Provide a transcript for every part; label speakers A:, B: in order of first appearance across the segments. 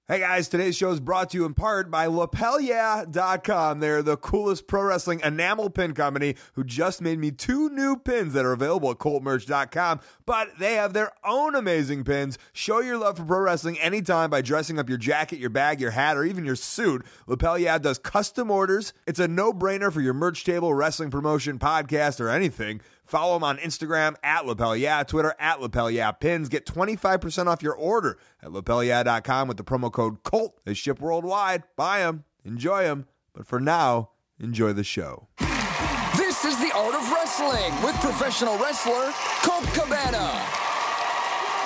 A: Hey guys, today's show is brought to you in part by LapelYeah.com. They're the coolest pro wrestling enamel pin company who just made me 2 new pins that are available at ColtMerch.com, but they have their own amazing pins. Show your love for pro wrestling anytime by dressing up your jacket, your bag, your hat, or even your suit. Lapel Yeah does custom orders. It's a no-brainer for your merch table, wrestling promotion, podcast, or anything. Follow them on Instagram at LapelYeah, Twitter at LapelYeahPins. Get 25% off your order at LapelYeah.com with the promo code COLT. They ship worldwide. Buy them. Enjoy them. But for now, enjoy the show.
B: This is The Art of Wrestling with professional wrestler Colt Cabana.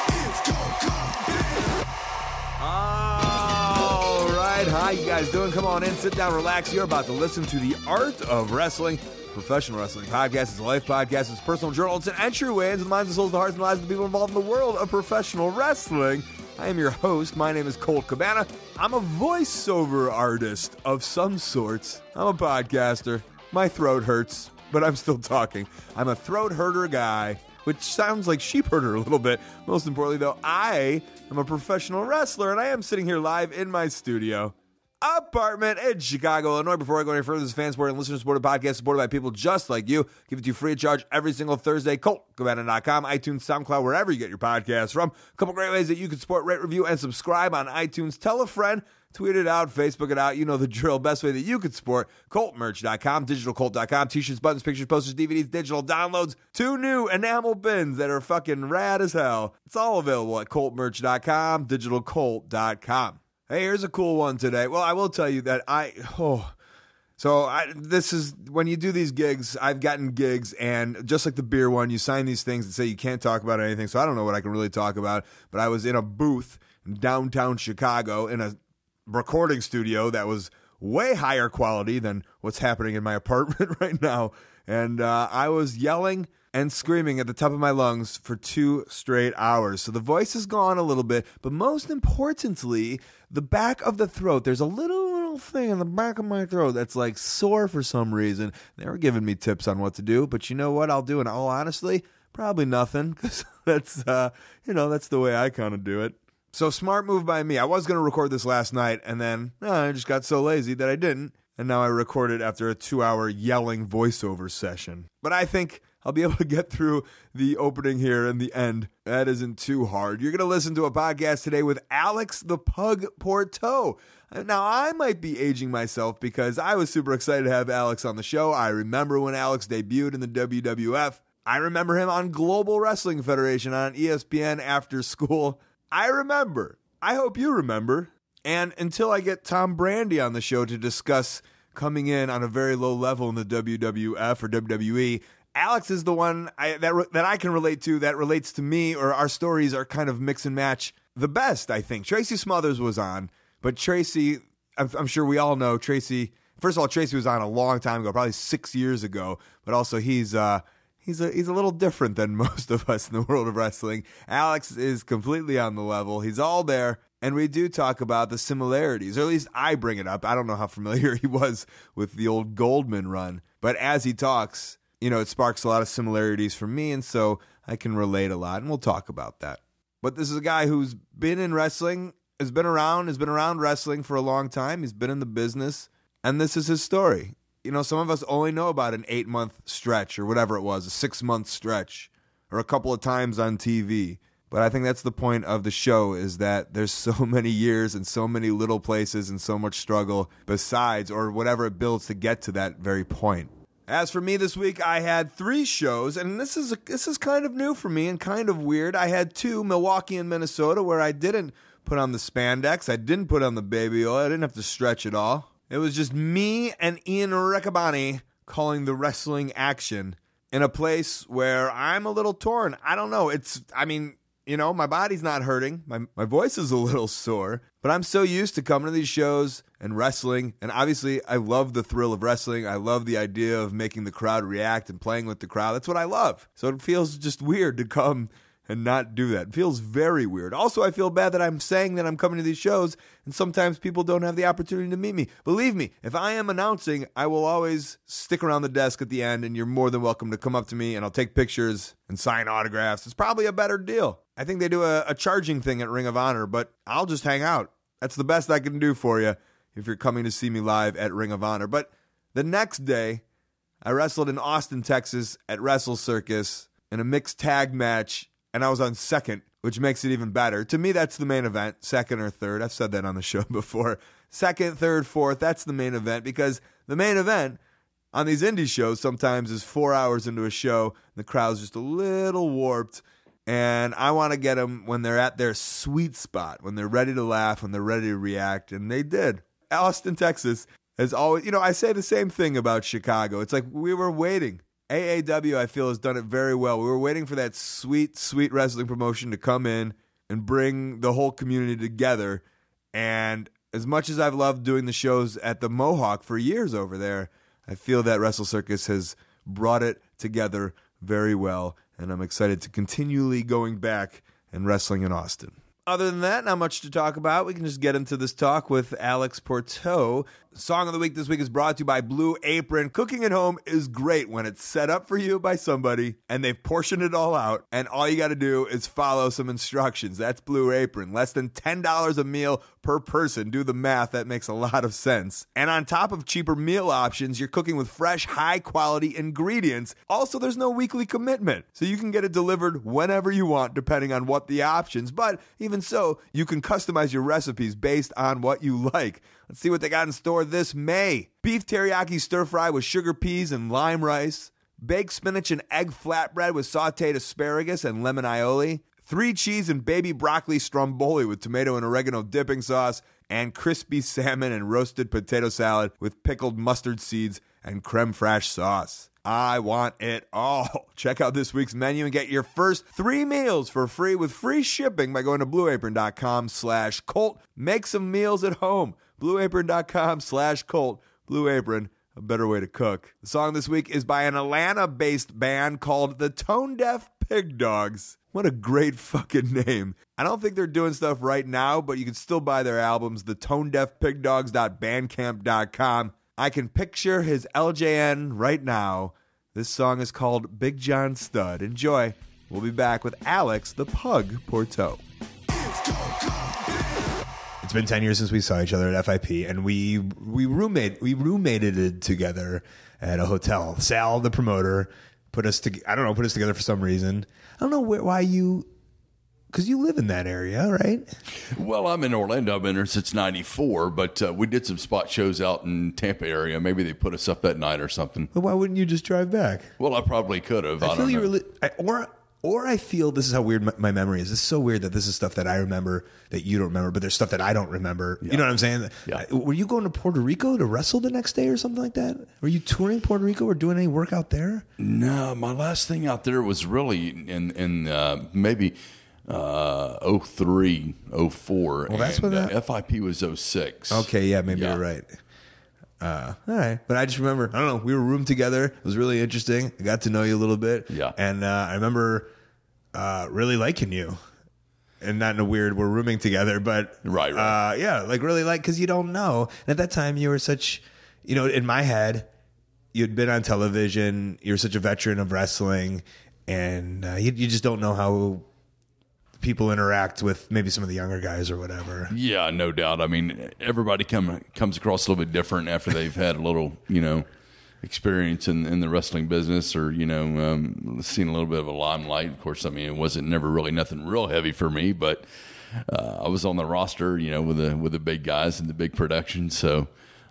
C: It's Colt Cabana.
A: All right. How you guys doing? Come on in. Sit down. Relax. You're about to listen to The Art of Wrestling. Professional wrestling podcast. It's a life podcast. It's a personal journal. It's an entryway into the minds, the souls, the hearts, and the lives of the people involved in the world of professional wrestling. I am your host. My name is Colt Cabana. I'm a voiceover artist of some sorts. I'm a podcaster. My throat hurts, but I'm still talking. I'm a throat herder guy, which sounds like sheep herder a little bit. Most importantly, though, I am a professional wrestler, and I am sitting here live in my studio apartment in Chicago, Illinois. Before I go any further, this is fan supported and listener supported podcast supported by people just like you. Give it to you free of charge every single Thursday. ColtCabana.com, iTunes, SoundCloud, wherever you get your podcasts from. A couple great ways that you can support, rate, review, and subscribe on iTunes. Tell a friend, tweet it out, Facebook it out. You know the drill. Best way that you can support, ColtMerch.com, DigitalColt.com, t-shirts, buttons, pictures, posters, DVDs, digital downloads, 2 new enamel pins that are fucking rad as hell. It's all available at ColtMerch.com, DigitalColt.com. Hey, here's a cool one today. Well, I will tell you that this is, when you do these gigs, I've gotten gigs, and just like the beer one, you sign these things that say you can't talk about anything, so I don't know what I can really talk about, but I was in a booth in downtown Chicago in a recording studio that was way higher quality than what's happening in my apartment right now, and I was yelling and screaming at the top of my lungs for 2 straight hours. So the voice is gone a little bit, but most importantly, the back of the throat, there's a little thing in the back of my throat that's like sore for some reason. They were giving me tips on what to do, but you know what I'll do in all honesty? Probably nothing, because that's the way I kind of do it. So smart move by me. I was going to record this last night, and then I just got so lazy that I didn't, and now I recorded after a 2-hour yelling voiceover session. But I think I'll be able to get through the opening here and the end. That isn't too hard. You're going to listen to a podcast today with Alex the Pug Pourteau. Now, I might be aging myself because I was super excited to have Alex on the show. I remember when Alex debuted in the WWF. I remember him on Global Wrestling Federation on ESPN after school. I remember. I hope you remember. And until I get Tom Brandy on the show to discuss coming in on a very low level in the WWF or WWE, Alex is the one that I can relate to, that relates to me, or our stories are kind of mix and match the best, I think. Tracy Smothers was on, but Tracy, I'm sure we all know Tracy. First of all, Tracy was on a long time ago, probably 6 years ago, but also he's a little different than most of us in the world of wrestling. Alex is completely on the level. He's all there, and we do talk about the similarities, or at least I bring it up. I don't know how familiar he was with the old Goldman run, but as he talks, it sparks a lot of similarities for me, and so I can relate a lot, and we'll talk about that. But this is a guy who's been in wrestling, has been around wrestling for a long time. He's been in the business, and this is his story. Some of us only know about an 8-month stretch or whatever it was, a 6-month stretch, or a couple of times on TV. But I think that's the point of the show, is that there's so many years and so many little places and so much struggle besides, or whatever it builds to get to that very point. As for me this week, I had 3 shows, and this is kind of new for me and kind of weird. I had 2, Milwaukee and Minnesota, where I didn't put on the spandex. I didn't put on the baby oil. I didn't have to stretch at all. It was just me and Ian Riccaboni calling the wrestling action in a place where I'm a little torn. I don't know. My body's not hurting. My voice is a little sore, but I'm so used to coming to these shows and wrestling. And obviously, I love the thrill of wrestling. I love the idea of making the crowd react and playing with the crowd. That's what I love. So it feels just weird to come and not do that. It feels very weird. Also, I feel bad that I'm saying that I'm coming to these shows, and sometimes people don't have the opportunity to meet me. Believe me, if I am announcing, I will always stick around the desk at the end, and you're more than welcome to come up to me, and I'll take pictures and sign autographs. It's probably a better deal. I think they do a charging thing at Ring of Honor, but I'll just hang out. That's the best I can do for you if you're coming to see me live at Ring of Honor. But the next day, I wrestled in Austin, Texas at Wrestle Circus in a mixed tag match, and I was on second, which makes it even better. To me, that's the main event, second or third. I've said that on the show before. Second, third, fourth, that's the main event, because the main event on these indie shows sometimes is 4 hours into a show, the crowd's just a little warped, and I want to get them when they're at their sweet spot, when they're ready to laugh, when they're ready to react, and they did. Austin, Texas has always, I say the same thing about Chicago. It's like we were waiting. AAW, I feel, has done it very well. We were waiting for that sweet, sweet wrestling promotion to come in and bring the whole community together. And as much as I've loved doing the shows at the Mohawk for years over there, I feel that Wrestle Circus has brought it together very well. And I'm excited to continually going back and wrestling in Austin. Other than that, not much to talk about. We can just get into this talk with Alex Pourteau. Song of the week this week is brought to you by Blue Apron. Cooking at home is great when it's set up for you by somebody and they've portioned it all out, and all you got to do is follow some instructions. That's Blue Apron. Less than $10 a meal per person. Do the math. That makes a lot of sense. And on top of cheaper meal options, you're cooking with fresh, high-quality ingredients. Also, there's no weekly commitment, so you can get it delivered whenever you want, depending on what the options. But even so, you can customize your recipes based on what you like. Let's see what they got in store this May. Beef teriyaki stir fry with sugar peas and lime rice. Baked spinach and egg flatbread with sauteed asparagus and lemon aioli. 3 cheese and baby broccoli stromboli with tomato and oregano dipping sauce. And crispy salmon and roasted potato salad with pickled mustard seeds and creme fraiche sauce. I want it all. Check out this week's menu and get your first 3 meals for free with free shipping by going to blueapron.com/Colt. Make some meals at home. blueapron.com/Colt. Blue Apron, a better way to cook. The song this week is by an Atlanta-based band called the Tone Deaf Pig Dogs. What a great fucking name. I don't think they're doing stuff right now, but you can still buy their albums, the tonedeafpigdogs.bandcamp.com. I can picture his LJN right now. This song is called Big John Stud. Enjoy. We'll be back with Alex the Pug Pourteau. It's been 10 years since we saw each other at FIP, and we roommated together at a hotel. Sal, the promoter, put us together for some reason. I don't know why you, because you live in that area, right?
D: Well, I'm in Orlando. I've been there since '94, but we did some spot shows out in Tampa area. Maybe they put us up that night or something.
A: But why wouldn't you just drive back?
D: Well, I probably could have.
A: I feel you were, or I feel this is how weird my memory is. It's so weird that this is stuff that I remember that you don't remember, but there's stuff that I don't remember. Yeah. You know what I'm saying?
D: Yeah.
A: Were you going to Puerto Rico to wrestle the next day or something like that? Were you touring Puerto Rico or doing any work out there?
D: No, my last thing out there was really in maybe 03, 04.
A: Well, that's when
D: FIP was 06.
A: Okay, yeah, maybe you're right. All right. But I just remember, I don't know, we were roomed together. It was really interesting. I got to know you a little bit.
D: Yeah.
A: And I remember really liking you. And not in a weird, we're rooming together, but
D: right.
A: Yeah, like really because you don't know. And at that time, you were such, in my head, you'd been on television. You were such a veteran of wrestling. And you just don't know how people interact with maybe some of the younger guys or whatever.
D: Yeah, no doubt. I mean, everybody comes across a little bit different after they've had a little, experience in the wrestling business, or seen a little bit of a limelight. Of course, I mean, it wasn't never really nothing real heavy for me, but I was on the roster, with the big guys and the big production. So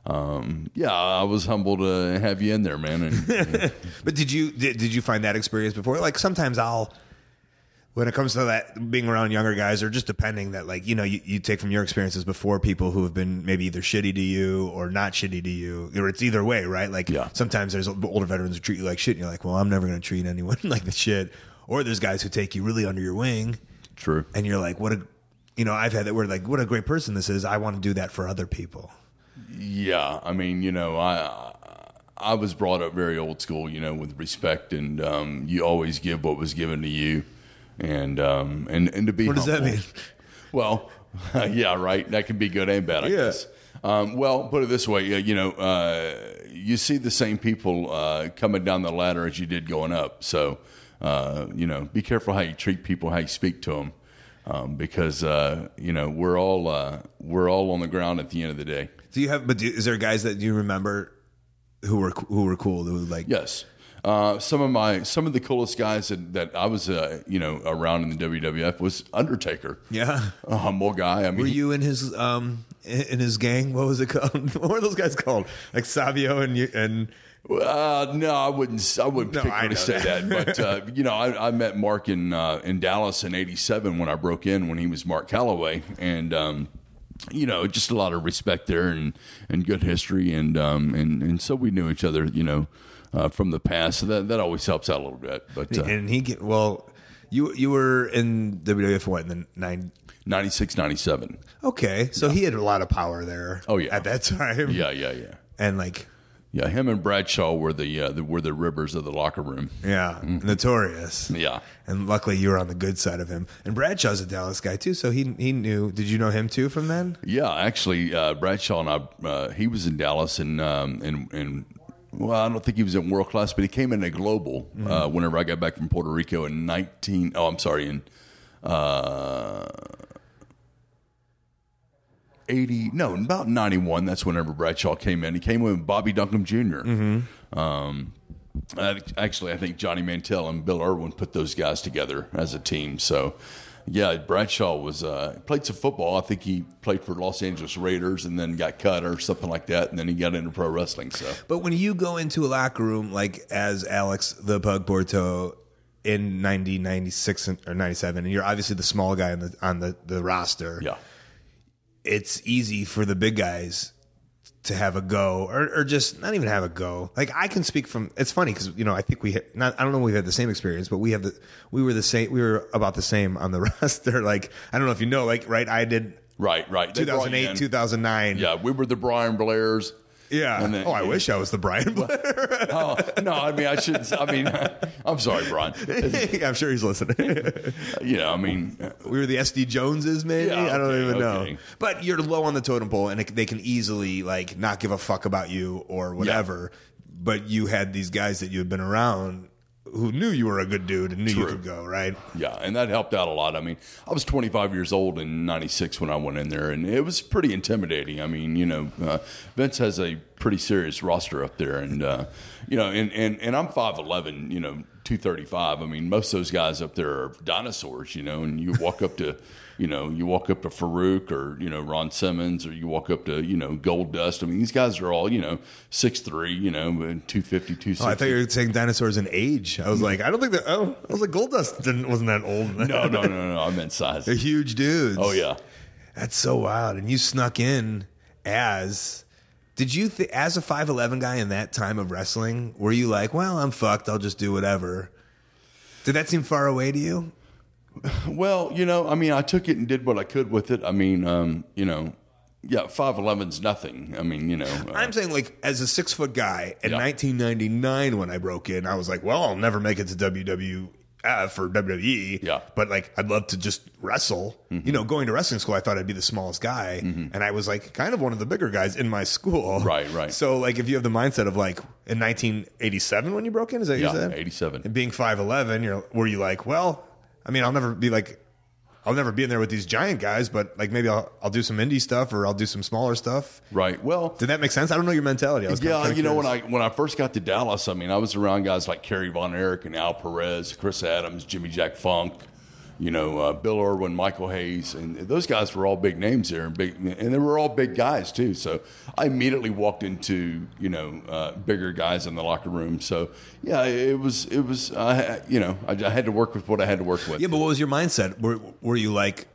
D: I was humbled to have you in there, man. And
A: But did you find that experience before? Like sometimes when it comes to that, being around younger guys, or just depending that, like, you take from your experiences before people who have been maybe either shitty to you or not shitty to you, or it's either way, right? Like, sometimes there's older veterans who treat you like shit, and you're like, well, I'm never going to treat anyone like this shit. Or there's guys who take you really under your wing.
D: True.
A: And you're like, I've had that word, like, what a great person this is. I want to do that for other people.
D: Yeah. I mean, I was brought up very old school, with respect, and you always give what was given to you. And to be
A: what does that mean?
D: Well, yeah, right. That can be good and bad, I guess. Well, put it this way, you see the same people coming down the ladder as you did going up. So, be careful how you treat people, how you speak to them. because we're all on the ground at the end of the day.
A: Do you have? But is there guys that you remember who were cool? Who like?
D: Yes. Some of the coolest guys that I was around in the WWF was Undertaker.
A: Yeah,
D: a humble guy. I mean,
A: were you in his gang? What was it called? What were those guys called? Like Savio and you and.
D: No, I wouldn't particularly say that. But I met Mark in Dallas in '87 when I broke in when he was Mark Calloway, and just a lot of respect there and good history, and so we knew each other, from the past. So that always helps out a little bit. But
A: and you were in WWF what in the
D: 96, 97.
A: Okay, so he had a lot of power there.
D: Oh yeah,
A: at that time.
D: Yeah,
A: and like.
D: Yeah, him and Bradshaw were the ribbers of the locker room.
A: Yeah, notorious.
D: Yeah,
A: and luckily you were on the good side of him. And Bradshaw's a Dallas guy too, so he knew. Did you know him too from then?
D: Yeah, actually, Bradshaw and I, he was in Dallas, and well, I don't think he was in World Class, but he came in a Global whenever I got back from Puerto Rico in 80, no, about 91. That's whenever Bradshaw came in. He came in with Bobby Duncombe Jr. Actually, I think Johnny Mantell and Bill Irwin put those guys together as a team. So, yeah, Bradshaw played some football. I think he played for Los Angeles Raiders and then got cut or something like that, and then he got into pro wrestling. So,
A: but when you go into a locker room like as Alex the Pug Pourteau in 96 or 97, and you're obviously the small guy on the roster.
D: Yeah.
A: It's easy for the big guys to have a go or just not even have a go. Like I can speak from, it's funny because, I think I don't know if we've had the same experience, but we were about the same on the roster. Like, I don't know if you know, like, right. I did
D: right.
A: 2008, 2009.
D: Yeah. We were the Brian Blairs.
A: Yeah.
D: Then,
A: I wish I was the Brian Blair.
D: No, I mean, I shouldn't. I mean, I'm sorry, Brian.
A: I'm sure he's listening.
D: I mean,
A: we were the SD Joneses, maybe.
D: Yeah,
A: I don't even know.
D: okay.
A: But you're low on the totem pole, and they can easily like not give a fuck about you or whatever. Yeah. But you had these guys that you had been around who knew you were a good dude and knew you could go, right?
D: Yeah, and that helped out a lot. I mean, I was 25 years old in 96 when I went in there, and it was pretty intimidating. I mean, Vince has a pretty serious roster up there, and, and I'm 5'11", 235. I mean, most of those guys up there are dinosaurs, and you walk up to... you walk up to Farouk or, Ron Simmons, or you walk up to, Gold Dust. I mean, these guys are all, 6'3", 250, 260.
A: Oh, I thought you were saying dinosaurs in age. I was like, I don't think that, I was like, Gold Dust wasn't that old.
D: No. I meant size.
A: They're huge dudes.
D: Oh, yeah.
A: That's so wild. And you snuck in as a 5'11" guy in that time of wrestling, were you like, well, I'm fucked, I'll just do whatever? Did that seem far away to you?
D: Well, I mean, I took it and did what I could with it. I mean, 5'11's nothing. I mean,
A: I'm saying like as a 6 foot guy in 1999 when I broke in, I was like, well, I'll never make it to WWF or WWE.
D: Yeah.
A: But like, I'd love to just wrestle.
D: Mm-hmm.
A: Going to wrestling school, I thought I'd be the smallest guy. Mm-hmm. And I was like kind of one of the bigger guys in my school.
D: Right.
A: So like, if you have the mindset of like in 1987 when you broke in, is that what you said?
D: 87.
A: And being 5'11", were you like, well, I mean, I'll never be in there with these giant guys, but like maybe I'll do some indie stuff or I'll do some smaller stuff.
D: Right. Well,
A: did that make sense? I don't know your mentality.
D: When I first got to Dallas, I mean, I was around guys like Kerry Von Erich and Al Perez, Chris Adams, Jimmy Jack Funk, Bill Irwin, Michael Hayes, and those guys were all big names there, and they were all big guys too. So I immediately walked into bigger guys in the locker room. So yeah, it was I had to work with what I had to work with.
A: Yeah, but what was your mindset? Were you like,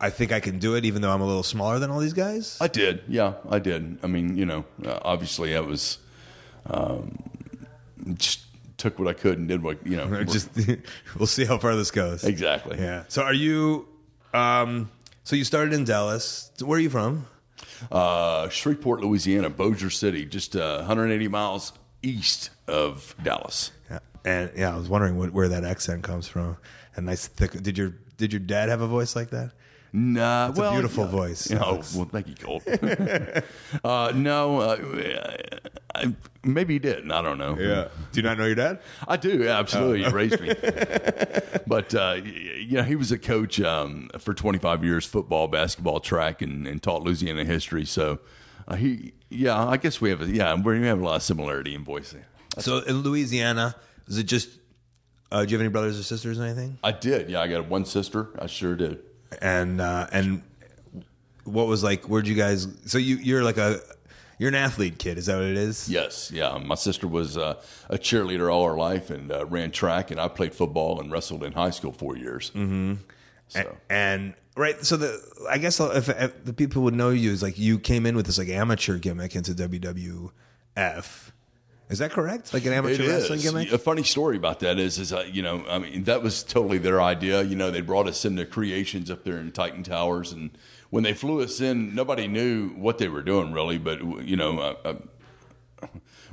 A: I think I can do it, even though I'm a little smaller than all these guys?
D: I did. Yeah, I did. I mean, obviously, I was just. Took what I could and did what
A: Just we'll see how far this goes.
D: Exactly.
A: Yeah. So are you? So you started in Dallas. Where are you from?
D: Shreveport, Louisiana, Bossier City, just 180 miles east of Dallas.
A: Yeah. And I was wondering where that accent comes from. A nice thick. Did your dad have a voice like that?
D: Nah,
A: It's a beautiful voice.
D: Oh,
A: Alex.
D: well, thank you, Colt. Maybe he did. I don't know.
A: Yeah. Do you not know your dad?
D: I do. Yeah, absolutely. He raised me. But, he was a coach for 25 years, football, basketball, track, and taught Louisiana history. So I guess we have we have a lot of similarity in voicing.
A: So in Louisiana, is it just, do you have any brothers or sisters or anything?
D: I did. Yeah, I got one sister. I sure did.
A: And what was like, where'd you guys, so you're an athlete kid, is that what it is?
D: Yes, yeah. My sister was a cheerleader all her life and ran track, and I played football and wrestled in high school 4 years.
A: Mm-hmm.
D: So.
A: And right, so I guess if the people would know you is like you came in with this like amateur gimmick into WWF. Is that correct? Like an amateur wrestling gimmick?
D: A funny story about that is that was totally their idea. They brought us into Creations up there in Titan Towers, and when they flew us in, nobody knew what they were doing really, but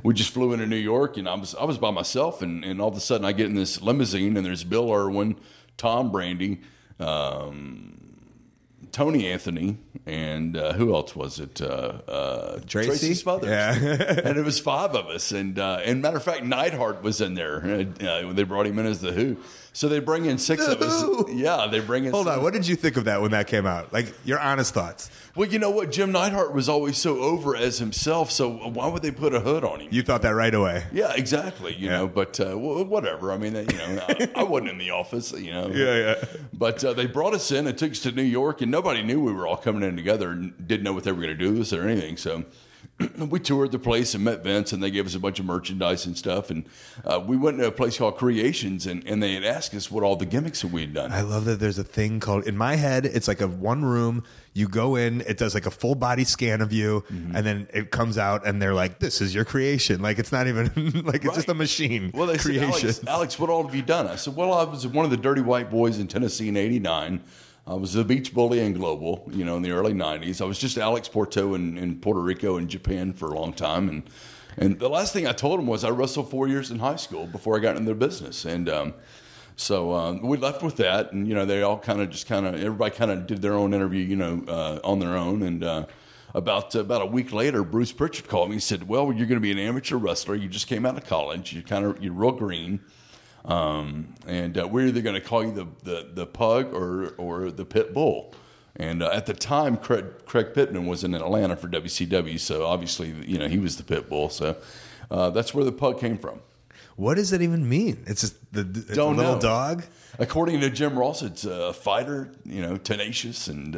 D: we just flew into New York, and I was by myself, and all of a sudden I get in this limousine, and there's Bill Irwin, Tom Brandy, Tony Anthony, and who else was it? Tracy Smothers.
A: Yeah.
D: And it was 5 of us. And matter of fact, Neidhart was in there. They brought him in as the Who. So they bring in 6 of us. Yeah, they bring in.
A: Hold on. What did you think of that when that came out? Like, your honest thoughts.
D: Well, you know what? Jim Neidhart was always so over as himself. So why would they put a hood on him?
A: You thought that right away.
D: Yeah, exactly. You know, but whatever. I mean, I wasn't in the office,
A: Yeah.
D: But they brought us in and took us to New York, and nobody knew we were all coming in together and didn't know what they were going to do with us or anything. So we toured the place and met Vince, and they gave us a bunch of merchandise and stuff. And we went to a place called Creations, and they had asked us what all the gimmicks that we had done.
A: I love that there's a thing called, in my head, it's like a one room. You go in, it does like a full body scan of you, and then it comes out, and they're like, "This is your creation." Like it's not even like it's just a machine.
D: Well, they
A: creation.
D: said, Alex, what all have you done? I said, well, I was one of the Dirty White Boys in Tennessee in '89. I was the Beach Bully in Global, in the early '90s. I was just Alex Pourteau in Puerto Rico and Japan for a long time, and the last thing I told him was I wrestled 4 years in high school before I got into the business, and. So we left with that, and they all everybody kind of did their own interview, on their own. And about a week later, Bruce Prichard called me and said, "Well, you're going to be an amateur wrestler. You just came out of college. You're real green, and we're either going to call you the Pug or the Pit Bull." And at the time, Craig Pittman was in Atlanta for WCW, so obviously he was the Pit Bull. So that's where the Pug came from.
A: What does that even mean? It's just it's a little dog? According
D: to Jim Ross, it's a fighter, tenacious, and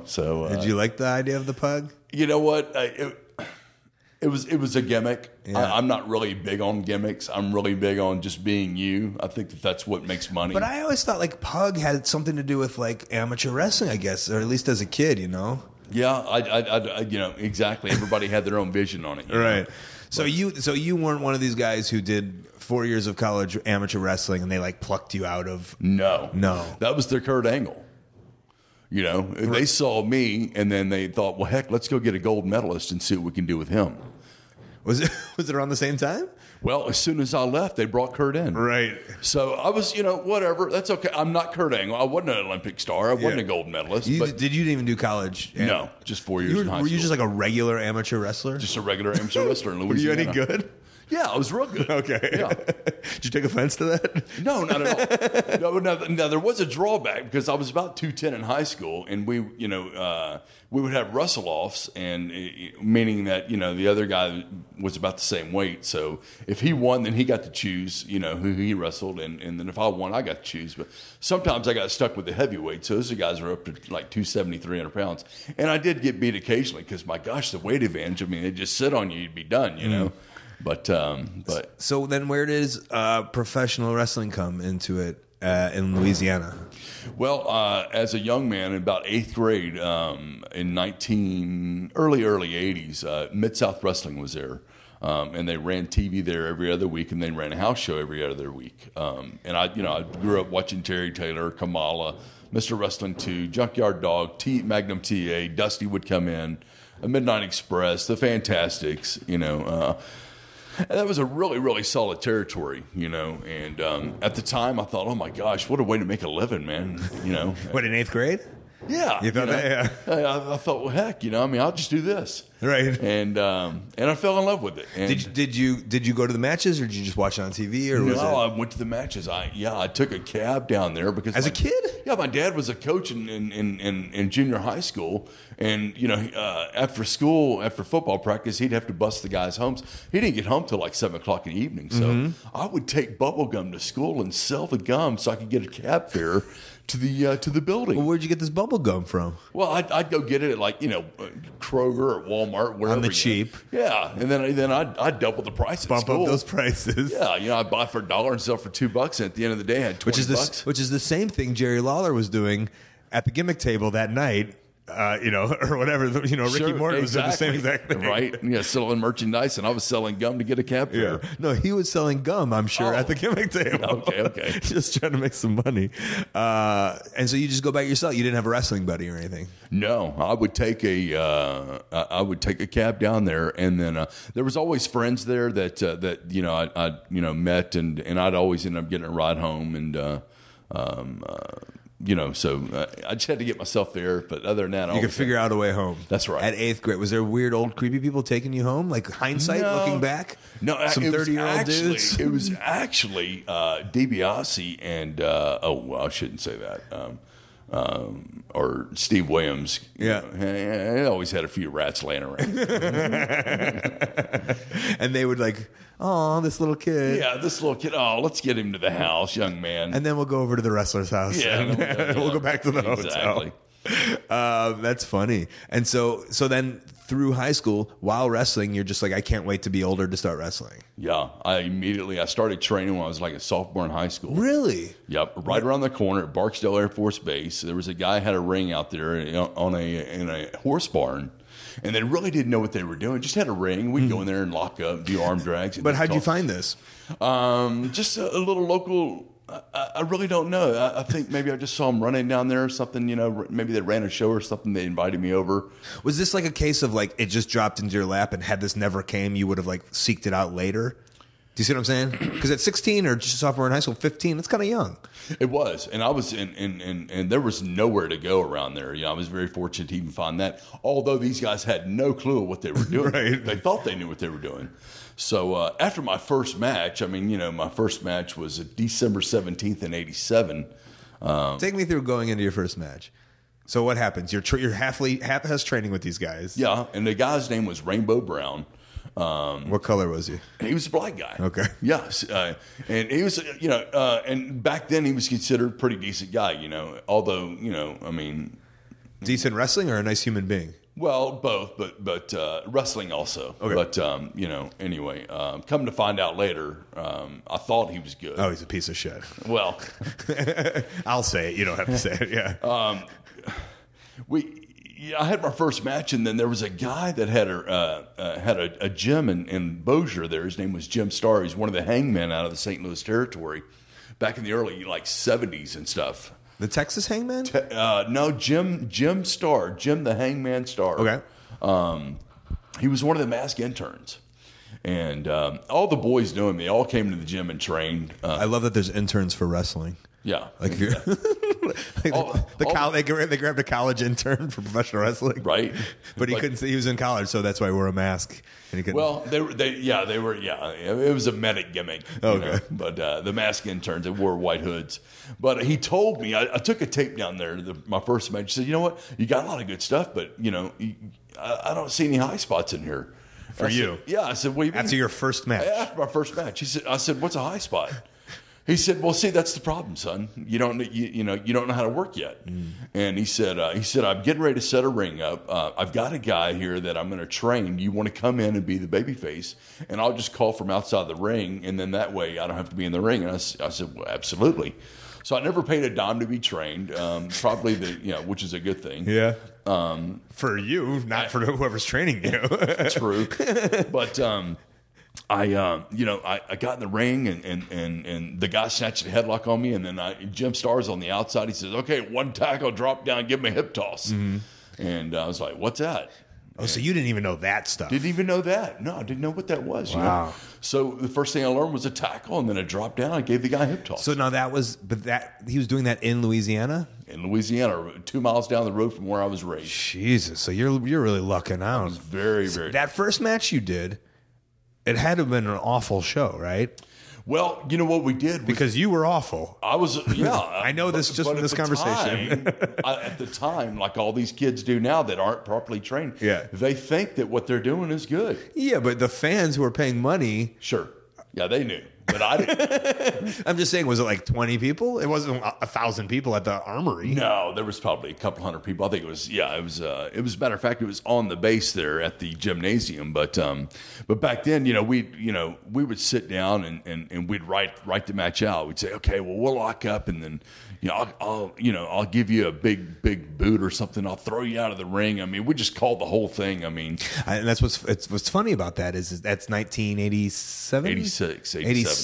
D: so.
A: Did you like the idea of the Pug?
D: You know what? It was a gimmick.
A: Yeah.
D: I'm not really big on gimmicks. I'm really big on just being you. I think that's what makes money.
A: But I always thought like Pug had something to do with like amateur wrestling, I guess, or at least as a kid,
D: Yeah, I exactly. Everybody had their own vision on it.
A: Right. So you weren't one of these guys who did 4 years of college amateur wrestling and they like plucked you out of.
D: No. That was their Kurt Angle. They saw me and then they thought, well, heck, let's go get a gold medalist and see what we can do with him.
A: Was it around the same time?
D: Well, as soon as I left, they brought Kurt in.
A: Right.
D: So I was, whatever. That's okay. I'm not Kurt Angle. I wasn't an Olympic star. I wasn't a gold medalist.
A: Did you didn't even do college?
D: No, just 4 years in high school.
A: Were you just like a regular amateur wrestler?
D: Just a regular amateur wrestler in Louisiana.
A: Were you any good?
D: Yeah, I was real good.
A: Okay.
D: Yeah.
A: Did you take offense to that?
D: No, not at all. No, there was a drawback because I was about 210 in high school, and we would have wrestle-offs, and meaning that the other guy was about the same weight. So if he won, then he got to choose who he wrestled, and then if I won, I got to choose. But sometimes I got stuck with the heavyweight. So those guys were up to like 270, 300 pounds, and I did get beat occasionally because my gosh, the weight advantage. I mean, they just sit on you, you'd be done. But
A: so then, where does professional wrestling come into it in Louisiana?
D: Well, as a young man, in about 8th grade, in early 80s, Mid-South Wrestling was there, and they ran TV there every other week, and they ran a house show every other week. And I grew up watching Terry Taylor, Kamala, Mr. Wrestling 2, Junkyard Dog, Magnum TA, Dusty would come in, a Midnight Express, the Fantastics, and that was a really, really solid territory, And at the time, I thought, oh my gosh, what a way to make a living, man.
A: What, in 8th grade? You thought that? Yeah.
D: I thought, well, heck, I mean, I'll just do this.
A: Right.
D: And I fell in love with it. And
A: Did you go to the matches, or did you just watch it on TV, or was it?
D: I went to the matches. I took a cab down there because
A: As a kid?
D: Yeah, my dad was a coach in junior high school, and after school, after football practice, he'd have to bus the guys home. He didn't get home till like 7:00 in the evening, so I would take bubble gum to school and sell the gum so I could get a cab fare to the building.
A: Well, where'd you get this bubble gum from?
D: Well, I'd go get it at like Kroger or Walmart, wherever.
A: On the cheap.
D: Yeah, and then I'd double the price.
A: Bump up those prices.
D: Yeah, I'd buy for $1 and sell for $2, and at the end of the day, I had $20.
A: Which is the same thing Jerry Lawler was doing at the gimmick table that night. Or whatever. Ricky Morton was doing the same exact thing,
D: right? Yeah, selling merchandise, and I was selling gum to get a cab fare.
A: Yeah. No, he was selling gum, I'm sure, at the gimmick table.
D: Okay.
A: Just trying to make some money. And so you just go by yourself. You didn't have a wrestling buddy or anything.
D: No, I would take a cab down there, and then there was always friends there that I met, and I'd always end up getting a ride home, and so I just had to get myself there. But other than that,
A: you could figure out a way home.
D: That's right.
A: At 8th grade, was there weird old creepy people taking you home? Like hindsight, looking back?
D: No,
A: some 30-year-old dudes.
D: It was actually DiBiase and I shouldn't say that. Or Steve Williams.
A: Yeah.
D: He always had a few rats laying around.
A: And they would like, oh, this little kid.
D: Yeah, this little kid. Oh, let's get him to the house, young man.
A: And then we'll go over to the wrestler's house.
D: Yeah.
A: And we'll go back to the hotel. That's funny. And so then through high school, while wrestling, you're just like, I can't wait to be older to start wrestling.
D: Yeah. I started training when I was like a sophomore in high school.
A: Really?
D: Yep. Right around the corner at Barksdale Air Force Base, there was a guy who had a ring out there in a horse barn. And they really didn't know what they were doing. Just had a ring. We'd go in there and lock up, do arm drags.
A: But how'd you find this?
D: Just a little local. I really don't know. I think maybe I just saw them running down there or something. Maybe they ran a show or something. They invited me over.
A: Was this like a case of like it just dropped into your lap, and had this never came, you would have like seeked it out later? Do you see what I'm saying? Because at 16 or just sophomore in high school, 15, that's kind of young.
D: It was, and I was and there was nowhere to go around there. I was very fortunate to even find that. Although these guys had no clue what they were doing,
A: Right.
D: They thought they knew what they were doing. So after my first match, my first match was December 17th in '87.
A: Take me through going into your first match. So what happens? You're half-ass training with these guys.
D: Yeah, and the guy's name was Rainbow Brown.
A: What color was he?
D: He was a black guy.
A: Okay.
D: Yes, and he was, and back then he was considered a pretty decent guy. Although
A: Decent wrestling or a nice human being?
D: Well, both, but wrestling also.
A: Okay.
D: But anyway, come to find out later, I thought he was good.
A: Oh, he's a piece of shit.
D: Well,
A: I'll say it. You don't have to say it. Yeah.
D: I had my first match, and then there was a guy that had a gym in Bossier there. His name was Jim Starr. He's one of the hangmen out of the St. Louis territory back in the early 70s and stuff.
A: The Texas Hangman?
D: No, Jim Starr, Jim the Hangman Starr.
A: Okay.
D: He was one of the mask interns. And all the boys knew him. They all came to the gym and trained.
A: I love that there's interns for wrestling.
D: Yeah.
A: Like if you're they grabbed a college intern for professional wrestling.
D: Right.
A: But he couldn't see he was in college, so that's why he wore a mask. And he couldn't.
D: Well, they were. It was a medic gimmick.
A: Okay.
D: But the mask interns, they wore white hoods. But he told me, I took a tape down there, my first match. He said, you know what? You got a lot of good stuff, but, I don't see any high spots in here.
A: For you?
D: Yeah. I said, what do you mean?
A: After your first match?
D: After my first match. I said, what's a high spot? He said, well, see, that's the problem, son. You don't know how to work yet. And he said, I'm getting ready to set a ring up. I've got a guy here that I'm going to train. You want to come in and be the babyface, and I'll just call from outside the ring, and then that way I don't have to be in the ring. And I said, well, absolutely. So I never paid a dime to be trained, probably which is a good thing.
A: Yeah. For you, not for whoever's training you.
D: True. But I got in the ring and the guy snatched a headlock on me, and then Jim Starr's on the outside. He says, okay, one tackle, drop down, give him a hip toss. Mm-hmm. And I was like, what's that?
E: Oh, so you didn't even know that stuff.
D: Didn't even know that. No, I didn't know what that was.
E: Wow.
D: You know? So the first thing I learned was a tackle, and then a drop down. I gave the guy a hip toss.
E: So now he was doing that in Louisiana?
D: In Louisiana, 2 miles down the road from where I was raised.
E: Jesus. So you're really lucking out.
D: Very, very.
E: That first match you did, it had to have been an awful show, right?
D: Well, you know what we did was,
E: Because you were awful.
D: I was, yeah.
E: I know this just from
D: at
E: this
D: the
E: conversation.
D: At the time, like all these kids do now that aren't properly trained,
E: Yeah.
D: they think that what they're doing is good.
E: Yeah, but the fans who are paying money.
D: Sure. Yeah, they knew, but I didn't.
E: I'm just saying, was it like 20 people? It wasn't 1,000 people at the Armory.
D: No, there was probably a couple hundred people. I think it was. Yeah, it was. It was. Matter of fact, it was on the base there at the gymnasium. But back then, we would sit down and we'd write the match out. We'd say, okay, well, we'll lock up, and then I'll give you a big boot or something. I'll throw you out of the ring. I mean, we just called the whole thing. I mean,
E: And that's what's funny about that is that's 1987,
D: 86,
E: 86.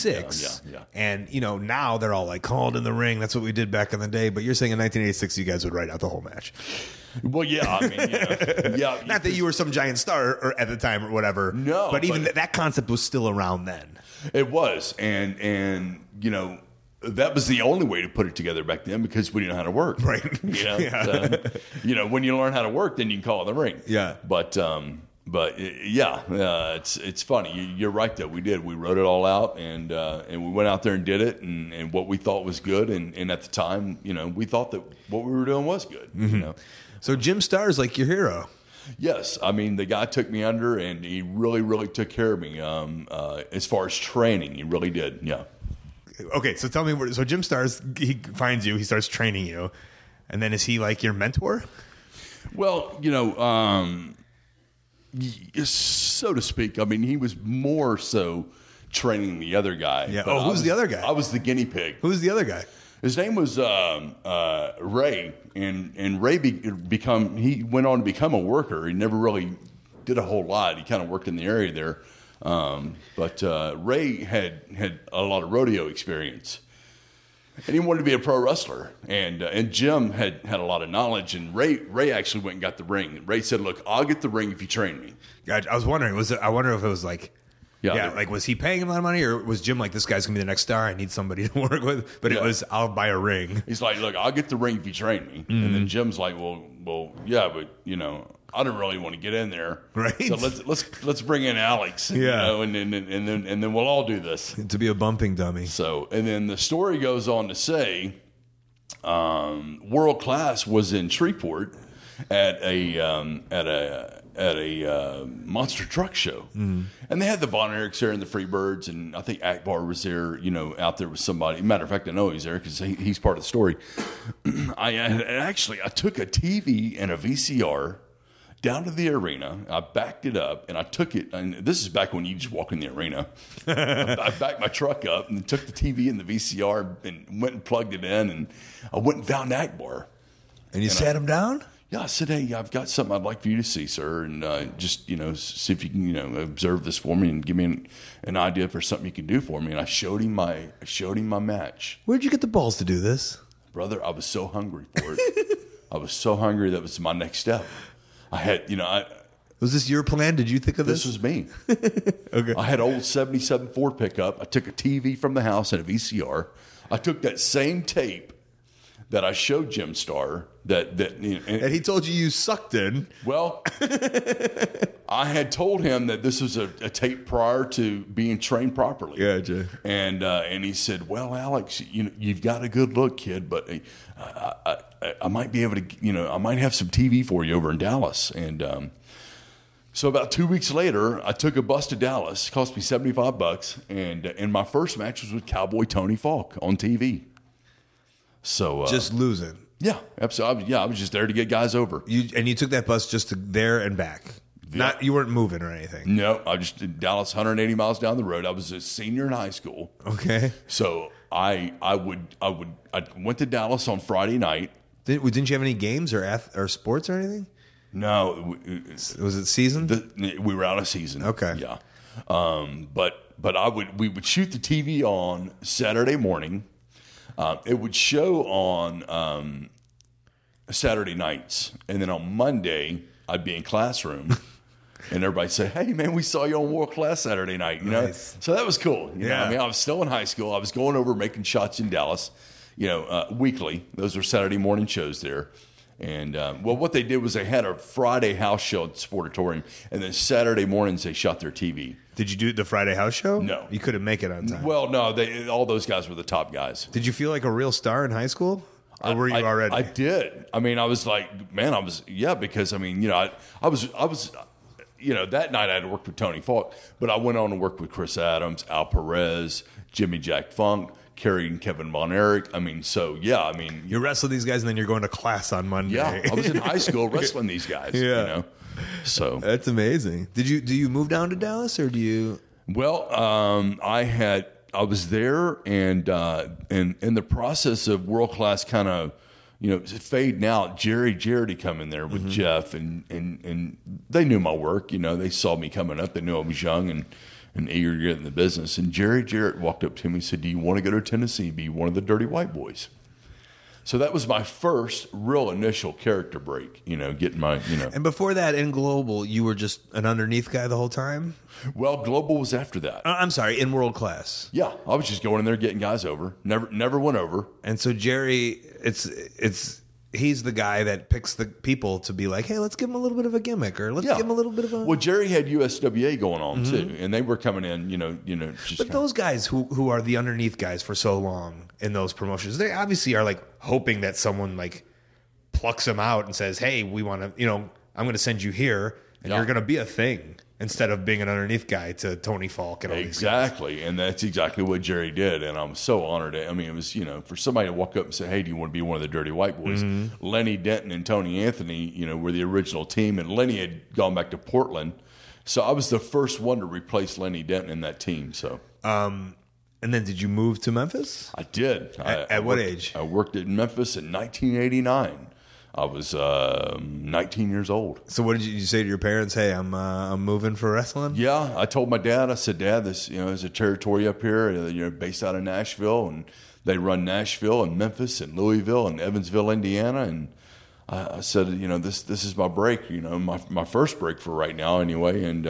D: Yeah.
E: And now they're all like called in the ring. That's what we did back in the day. But you're saying in 1986, you guys would write out the whole match.
D: Well, yeah, I mean, yeah.
E: Not that you were some giant star or at the time or whatever.
D: No,
E: but even that concept was still around then.
D: It was, and that was the only way to put it together back then because we didn't know how to work.
E: Right.
D: Yeah. So, when you learn how to work, then you can call it the ring.
E: Yeah.
D: But it's funny. You're right though. We did. We wrote it all out, and we went out there and did it, and what we thought was good, and at the time, we thought that what we were doing was good.
E: Mm-hmm. So Jim Starr's like your hero.
D: Yes, I mean the guy took me under, and he really, really took care of me. As far as training, he really did. Yeah.
E: Okay, so tell me, so Jim Starr's, he finds you, he starts training you, and then is he like your mentor?
D: Well, so to speak. I mean, he was more so training the other guy.
E: Yeah.
D: But
E: Who's the other guy?
D: I was the guinea pig.
E: Who's the other guy?
D: His name was Ray, and Ray he went on to become a worker. He never really did a whole lot. He kind of worked in the area there, but Ray had a lot of rodeo experience, and he wanted to be a pro wrestler. And Jim had a lot of knowledge, and Ray actually went and got the ring. Ray said, "Look, I'll get the ring if you train me."
E: I was wondering, I wonder if it was like.
D: Yeah,
E: like was he paying him a lot of money, or was Jim like, this guy's gonna be the next star? I need somebody to work with. But it was, I'll buy a ring.
D: He's like, look, I'll get the ring if you train me. Mm-hmm. And then Jim's like, well, yeah, but I don't really want to get in there,
E: right?
D: So let's bring in Alex, and then we'll all do this
E: to be a bumping dummy.
D: So, and then the story goes on to say, World Class was in Shreveport at a monster truck show, and they had the Von Erichs there and the Freebirds, and I think Akbar was there, out there with somebody. Matter of fact, I know he's there because he's part of the story. I took a TV and a VCR down to the arena. I backed it up and I took it, and this is back when you just walk in the arena. I backed my truck up and took the TV and the VCR and went and plugged it in, and I went and found Akbar.
E: And you sat him down?
D: Yeah, I said, hey, I've got something I'd like for you to see, sir, and just, see if you can, observe this for me and give me an idea for something you can do for me. And I showed him my match.
E: Where'd you get the balls to do this?
D: Brother, I was so hungry for it. I was so hungry. That was my next step. I had,
E: was this your plan? Did you think of this?
D: This was me.
E: Okay.
D: I had an old 77 Ford pickup. I took a TV from the house and a VCR. I took that same tape that I showed Jim Starr
E: and he told you sucked in.
D: Well, I had told him that this was a tape prior to being trained properly.
E: Yeah, Jay.
D: And he said, "Well, Alex, you've got a good look, kid, but I might be able to, I might have some TV for you over in Dallas." And so about 2 weeks later, I took a bus to Dallas. It cost me $75, and my first match was with Cowboy Tony Falk on TV. So
E: just losing.
D: Yeah, absolutely. I was just there to get guys over.
E: You took that bus just to there and back. Yeah. You weren't moving or anything.
D: No, I just did Dallas, 180 miles down the road. I was a senior in high school.
E: Okay.
D: So I went to Dallas on Friday night.
E: Didn't you have any games or sports or anything?
D: No.
E: Was it season?
D: We were out of season.
E: Okay.
D: Yeah. But we would shoot the TV on Saturday morning. It would show on Saturday nights, and then on Monday I'd be in classroom. And everybody say, "Hey, man, we saw you on World Class Saturday night." You know,
E: Nice.
D: so that was cool. You know,
E: Yeah.
D: I mean, I was still in high school. I was going over making shots in Dallas. You know, weekly. Those were Saturday morning shows there. And well, what they did was they had a Friday house show at the Sportatorium, and then Saturday mornings they shot their TV.
E: Did you do the Friday house show?
D: No.
E: You couldn't make it on time.
D: Well, no, all those guys were the top guys.
E: Did you feel like a real star in high school? Or were you already?
D: I did. I mean, I was like, man, because I mean, you know, I was. You know, that night I had worked with Tony Falk, but I went on to work with Chris Adams, Al Perez, Jimmy Jack Funk, Kerry and Kevin Von Erich. I mean, so yeah, I mean,
E: you wrestle these guys and then you're going to class on Monday.
D: yeah, I was in high school wrestling these guys.
E: Yeah.
D: You know, so
E: That's amazing. Do you move down to Dallas or do you?
D: well, I was there, and in the process of World Class kind of, you know, fading out, Jerry Jarrett come in there with Jeff, and they knew my work. You know, they saw me coming up. They knew I was young and eager to get in the business. And Jerry Jarrett walked up to me and said, "Do you want to go to Tennessee and be one of the Dirty White Boys?" So that was my first real initial character break, you know, getting my, you know.
E: And before that, in Global, you were just an underneath guy the whole time?
D: Well, Global was after that.
E: I'm sorry, in World Class.
D: Yeah, I was just going in there getting guys over. Never went over.
E: And so Jerry, he's the guy that picks the people to be like, hey, let's give him a little bit of a gimmick, or let's give him a little bit of a.
D: Well, Jerry had USWA going on too, and they were coming in, you know, just.
E: But those guys who are the underneath guys for so long in those promotions, they obviously are like hoping that someone like plucks them out and says, hey, we want to, you know, I'm going to send you here, and you're going to be a thing. Instead of being an underneath guy to Tony Falk and all these guys.
D: Exactly, and that's exactly what Jerry did, and I'm so honored. I mean, it was, you know, for somebody to walk up and say, "Hey, do you want to be one of the Dirty White Boys?" Lenny Denton and Tony Anthony, you know, were the original team, and Lenny had gone back to Portland, so I was the first one to replace Lenny Denton in that team. So,
E: And then did you move to Memphis?
D: I did.
E: At what age?
D: I worked in Memphis in 1989. I was 19 years old.
E: So what did you say to your parents? Hey, I'm moving for wrestling.
D: Yeah, I told my dad. I said, "Dad, this, you know, is a territory up here. You're based out of Nashville, and they run Nashville and Memphis and Louisville and Evansville, Indiana." And I said, "You know, this is my break. You know, my first break for right now, anyway." And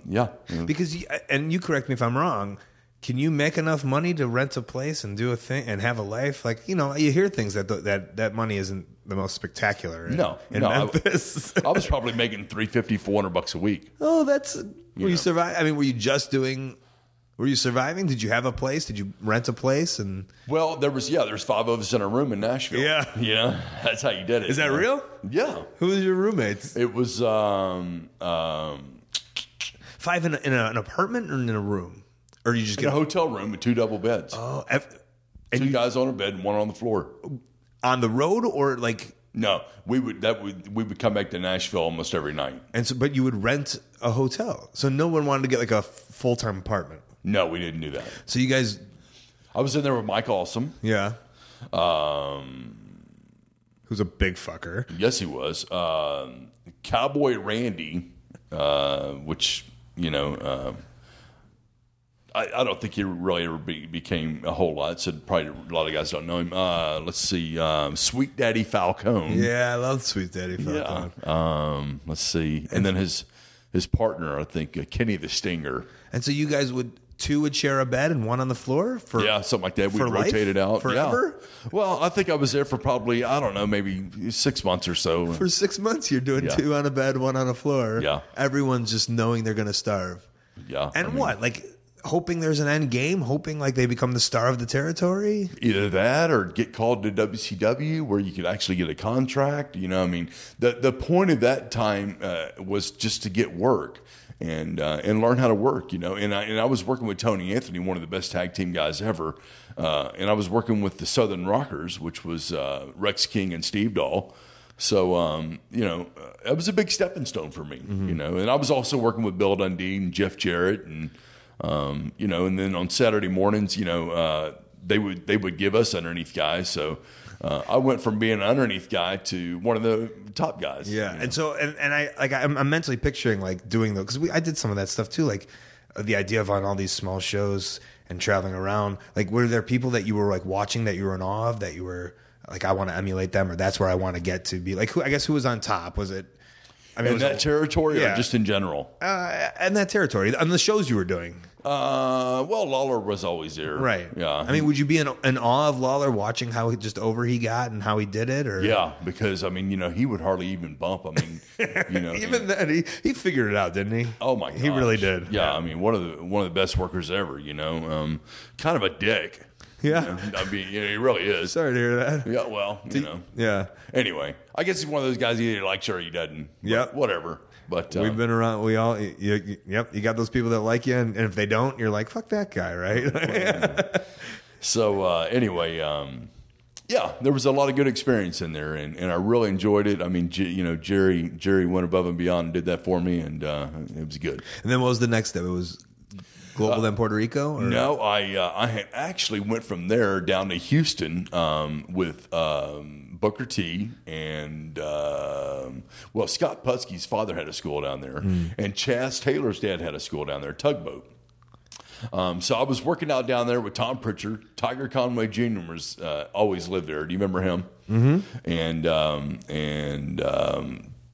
D: yeah.
E: Because and you correct me if I'm wrong. Can you make enough money to rent a place and do a thing and have a life? Like, you know, you hear things that money isn't the most spectacular. In Memphis.
D: I was probably making $350-$400 a week.
E: Oh, were you surviving? I mean, were you surviving? Did you have a place? Did you rent a place? And
D: Well, there's 5 of us in a room in Nashville.
E: Yeah.
D: You know, that's how you did it.
E: is that real?
D: Yeah.
E: Who was your roommates?
D: It was
E: 5 in an apartment or in a room? Or you just
D: in
E: get
D: a hotel room with 2 double beds.
E: Oh,
D: 2 guys on a bed and 1 on the floor.
E: on the road or like?
D: No, we would come back to Nashville almost every night.
E: And so, but you would rent a hotel. So no one wanted to get like a full-time apartment.
D: No, we didn't do that.
E: So you guys,
D: I was in there with Mike Awesome.
E: yeah, who's a big fucker.
D: Yes, he was. Cowboy Randy, which, you know, I don't think he really ever became a whole lot. So probably a lot of guys don't know him. Let's see, Sweet Daddy Falcone.
E: Yeah, I love Sweet Daddy Falcone.
D: Yeah. Let's see, and then his partner, I think, Kenny the Stinger.
E: And so you guys would share a bed and one on the floor for
D: Something like that. We
E: for life?
D: rotated out
E: Forever?
D: Yeah. Well, I think I was there for probably, I don't know, maybe 6 months or so.
E: For 6 months, you're doing 2 on a bed, 1 on a floor.
D: Yeah.
E: Everyone's just knowing they're going to starve.
D: Yeah.
E: And what? Like hoping there's an end game, hoping like they become the star of the territory?
D: Either that or get called to WCW where you could actually get a contract. You know, I mean, the point of that time was just to get work and learn how to work, you know. And I was working with Tony Anthony, one of the best tag team guys ever. And I was working with the Southern Rockers, which was Rex King and Steve Dahl. So, you know, it was a big stepping stone for me, you know. And I was also working with Bill Dundee and Jeff Jarrett and, you know, and then on Saturday mornings, you know, they would give us underneath guys. So I went from being an underneath guy to one of the top guys.
E: Yeah.
D: You know?
E: And so, and I like, I'm mentally picturing like doing those, because I did some of that stuff too. Like the idea of on all these small shows and traveling around, like, were there people that you were like watching that you were in awe of, that you were like I want to emulate them, or that's where I want to get to be. Like, who was on top? Was it? I mean,
D: in that territory or just in general?
E: In that territory, on the shows you were doing.
D: Well, Lawler was always there.
E: Right.
D: Yeah.
E: I mean, would you be in awe of Lawler watching how just over he got and how he did it? Or
D: yeah, because I mean, he would hardly even bump. I mean,
E: even then he figured it out, didn't he?
D: Oh my gosh.
E: He really did.
D: Yeah, I mean, one of the best workers ever. Kind of a dick.
E: Yeah.
D: I mean, he really is.
E: Sorry to hear that.
D: Yeah, well,
E: Yeah.
D: Anyway, I guess he's one of those guys he either likes or he doesn't.
E: Yep.
D: Whatever. But
E: we've been around. We all. You got those people that like you, and if they don't, you're like, fuck that guy, right?
D: So anyway, yeah, there was a lot of good experience in there, and I really enjoyed it. I mean, Jerry went above and beyond and did that for me, and it was good.
E: And then what was the next step? It was Global then Puerto Rico? Or?
D: No, I had actually went from there down to Houston with Booker T and Scott Putsky's father had a school down there, and Chaz Taylor's dad had a school down there, Tugboat. So I was working out down there with Tom Prichard. Tiger Conway Jr. was always lived there. Do you remember him? Mm-hmm. And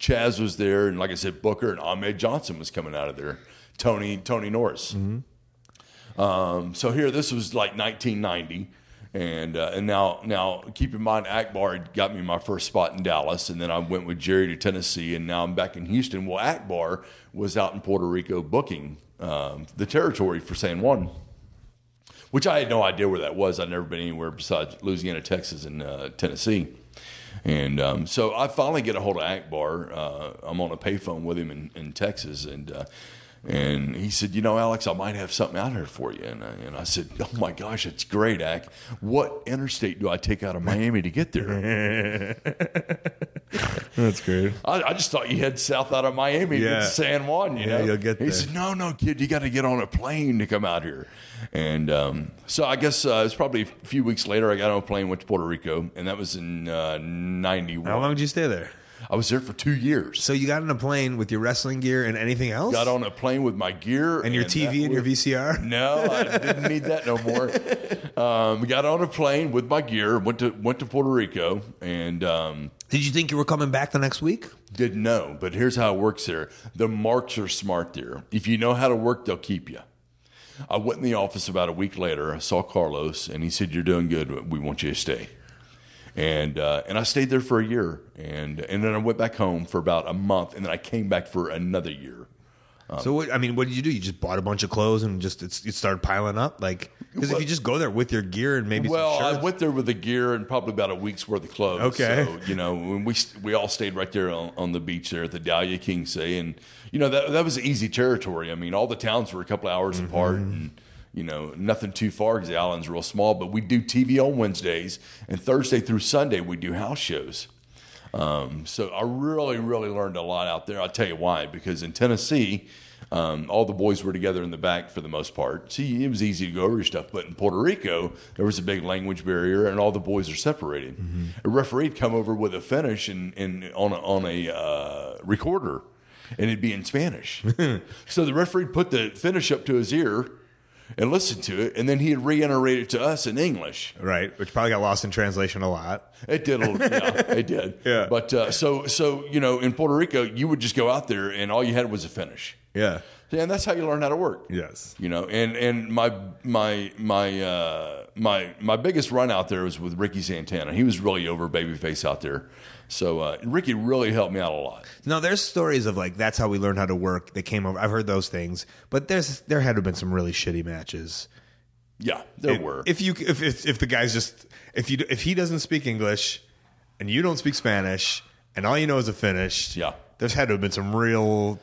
D: Chaz was there, and like I said, Booker and Ahmed Johnson was coming out of there. Tony Norris. Mm-hmm. So here, this was like 1990, and now keep in mind, Akbar had got me my first spot in Dallas, and then I went with Jerry to Tennessee, and now I'm back in Houston. Well, Akbar was out in Puerto Rico booking the territory for San Juan, which I had no idea where that was. I'd never been anywhere besides Louisiana, Texas, and Tennessee. And so I finally get a hold of Akbar. I'm on a payphone with him in Texas, and he said, Alex, I might have something out here for you. And I said, oh, my gosh, it's great, Ak. What interstate do I take out of Miami to get there?
E: That's great.
D: I just thought you head south out of Miami to get to San Juan.
E: You'll get there.
D: He said, no, kid, you got to get on a plane to come out here. And so I guess it was probably a few weeks later I got on a plane, went to Puerto Rico, and that was in 91.
E: How long did you stay there?
D: I was there for 2 years.
E: So you got on a plane with your wrestling gear and anything else?
D: Got on a plane with my gear.
E: And your TV and your VCR?
D: No, I didn't need that no more. Got on a plane with my gear, went to Puerto Rico, and...
E: Did you think you were coming back the next week?
D: Didn't know, but here's how it works there. The marks are smart there. If you know how to work, they'll keep you. I went in the office about a week later. I saw Carlos, and he said, "You're doing good. We want you to stay." And I stayed there for a year, and then I went back home for about a month, and then I came back for another year.
E: So what did you do? You just bought a bunch of clothes and it started piling up, like because if you just go there with your gear and maybe some shirts.
D: I went there with the gear and probably about a week's worth of clothes.
E: Okay,
D: so when we all stayed right there on the beach there at the Dahlia Kingsay, and that was easy territory. I mean, all the towns were a couple of hours apart, and nothing too far because the island's real small. But we do TV on Wednesdays, and Thursday through Sunday we do house shows. So I really, really learned a lot out there. I'll tell you why. Because in Tennessee, all the boys were together in the back for the most part. See, it was easy to go over your stuff. But in Puerto Rico, there was a big language barrier, and all the boys are separated. Mm-hmm. A referee would come over with a finish on a recorder, and it'd be in Spanish. So the referee put the finish up to his ear and listened to it, and then he'd reiterate it to us in English.
E: Right, which probably got lost in translation a lot.
D: It did. It did.
E: Yeah.
D: But so in Puerto Rico, you would just go out there, and all you had was a finish.
E: Yeah.
D: And that's how you learn how to work.
E: Yes.
D: And my biggest run out there was with Ricky Santana. He was really over babyface out there. So Ricky really helped me out a lot.
E: Now, there's stories of like that's how we learned how to work. They came over. I've heard those things, but there had to have been some really shitty matches.
D: Yeah, there were.
E: If the guy's just if he doesn't speak English and you don't speak Spanish and all you know is a finish.
D: Yeah,
E: there's had to have been some real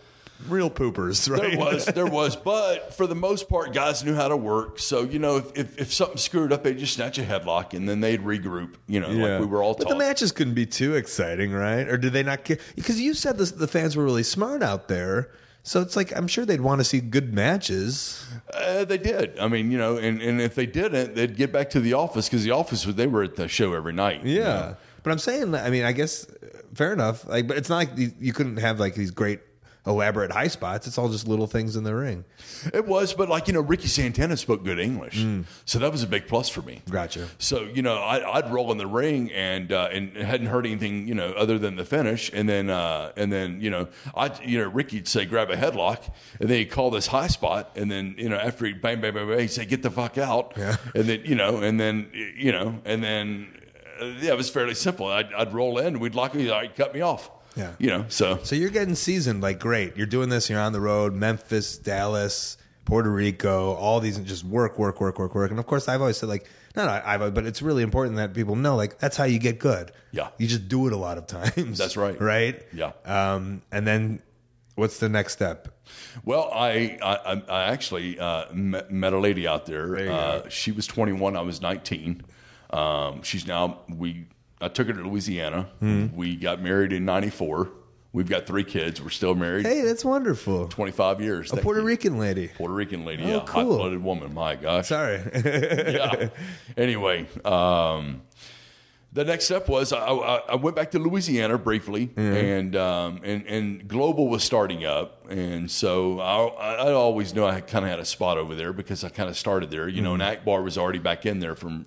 E: poopers, right?
D: There was, but for the most part, guys knew how to work. So, if something screwed up, they'd just snatch a headlock and then they'd regroup, like we were all taught.
E: But the matches couldn't be too exciting, right? Or did they not care? Because you said the fans were really smart out there. So it's like, I'm sure they'd want to see good matches.
D: They did. I mean, and if they didn't, they'd get back to the office because the office, they were at the show every night.
E: Yeah. But I'm saying, I mean, I guess, fair enough. Like, but it's not like you couldn't have like these great elaborate high spots. It's all just little things in the ring.
D: It was, but like, Ricky Santana spoke good English. So that was a big plus for me.
E: Gotcha.
D: So, I'd roll in the ring and hadn't heard anything, other than the finish. And then, Ricky'd say, grab a headlock, and then he'd call this high spot. And then, after he bang, bang, bang, bang, he'd say, get the fuck out.
E: Yeah.
D: And then, it was fairly simple. I'd roll in, we'd lock me, he'd cut me off.
E: Yeah.
D: So
E: you're getting seasoned, like, great. You're doing this, you're on the road, Memphis, Dallas, Puerto Rico, all these, and just work. And of course, I've always said, like, but it's really important that people know, like, that's how you get good.
D: Yeah.
E: You just do it a lot of times.
D: That's right.
E: Right?
D: Yeah.
E: And then what's the next step?
D: Well, I actually met a lady out there. She was 21. I was 19. She's now, I took her to Louisiana. We got married in 94. We've got 3 kids. We're still married.
E: Hey, that's wonderful.
D: 25 years.
E: A Puerto Rican lady.
D: Puerto Rican lady,
E: Oh,
D: yeah.
E: cool.
D: Hot-blooded woman, my gosh.
E: Sorry.
D: Yeah. Anyway, the next step was I went back to Louisiana briefly, and Global was starting up, and so I always knew I kind of had a spot over there because I kind of started there, and Akbar was already back in there from,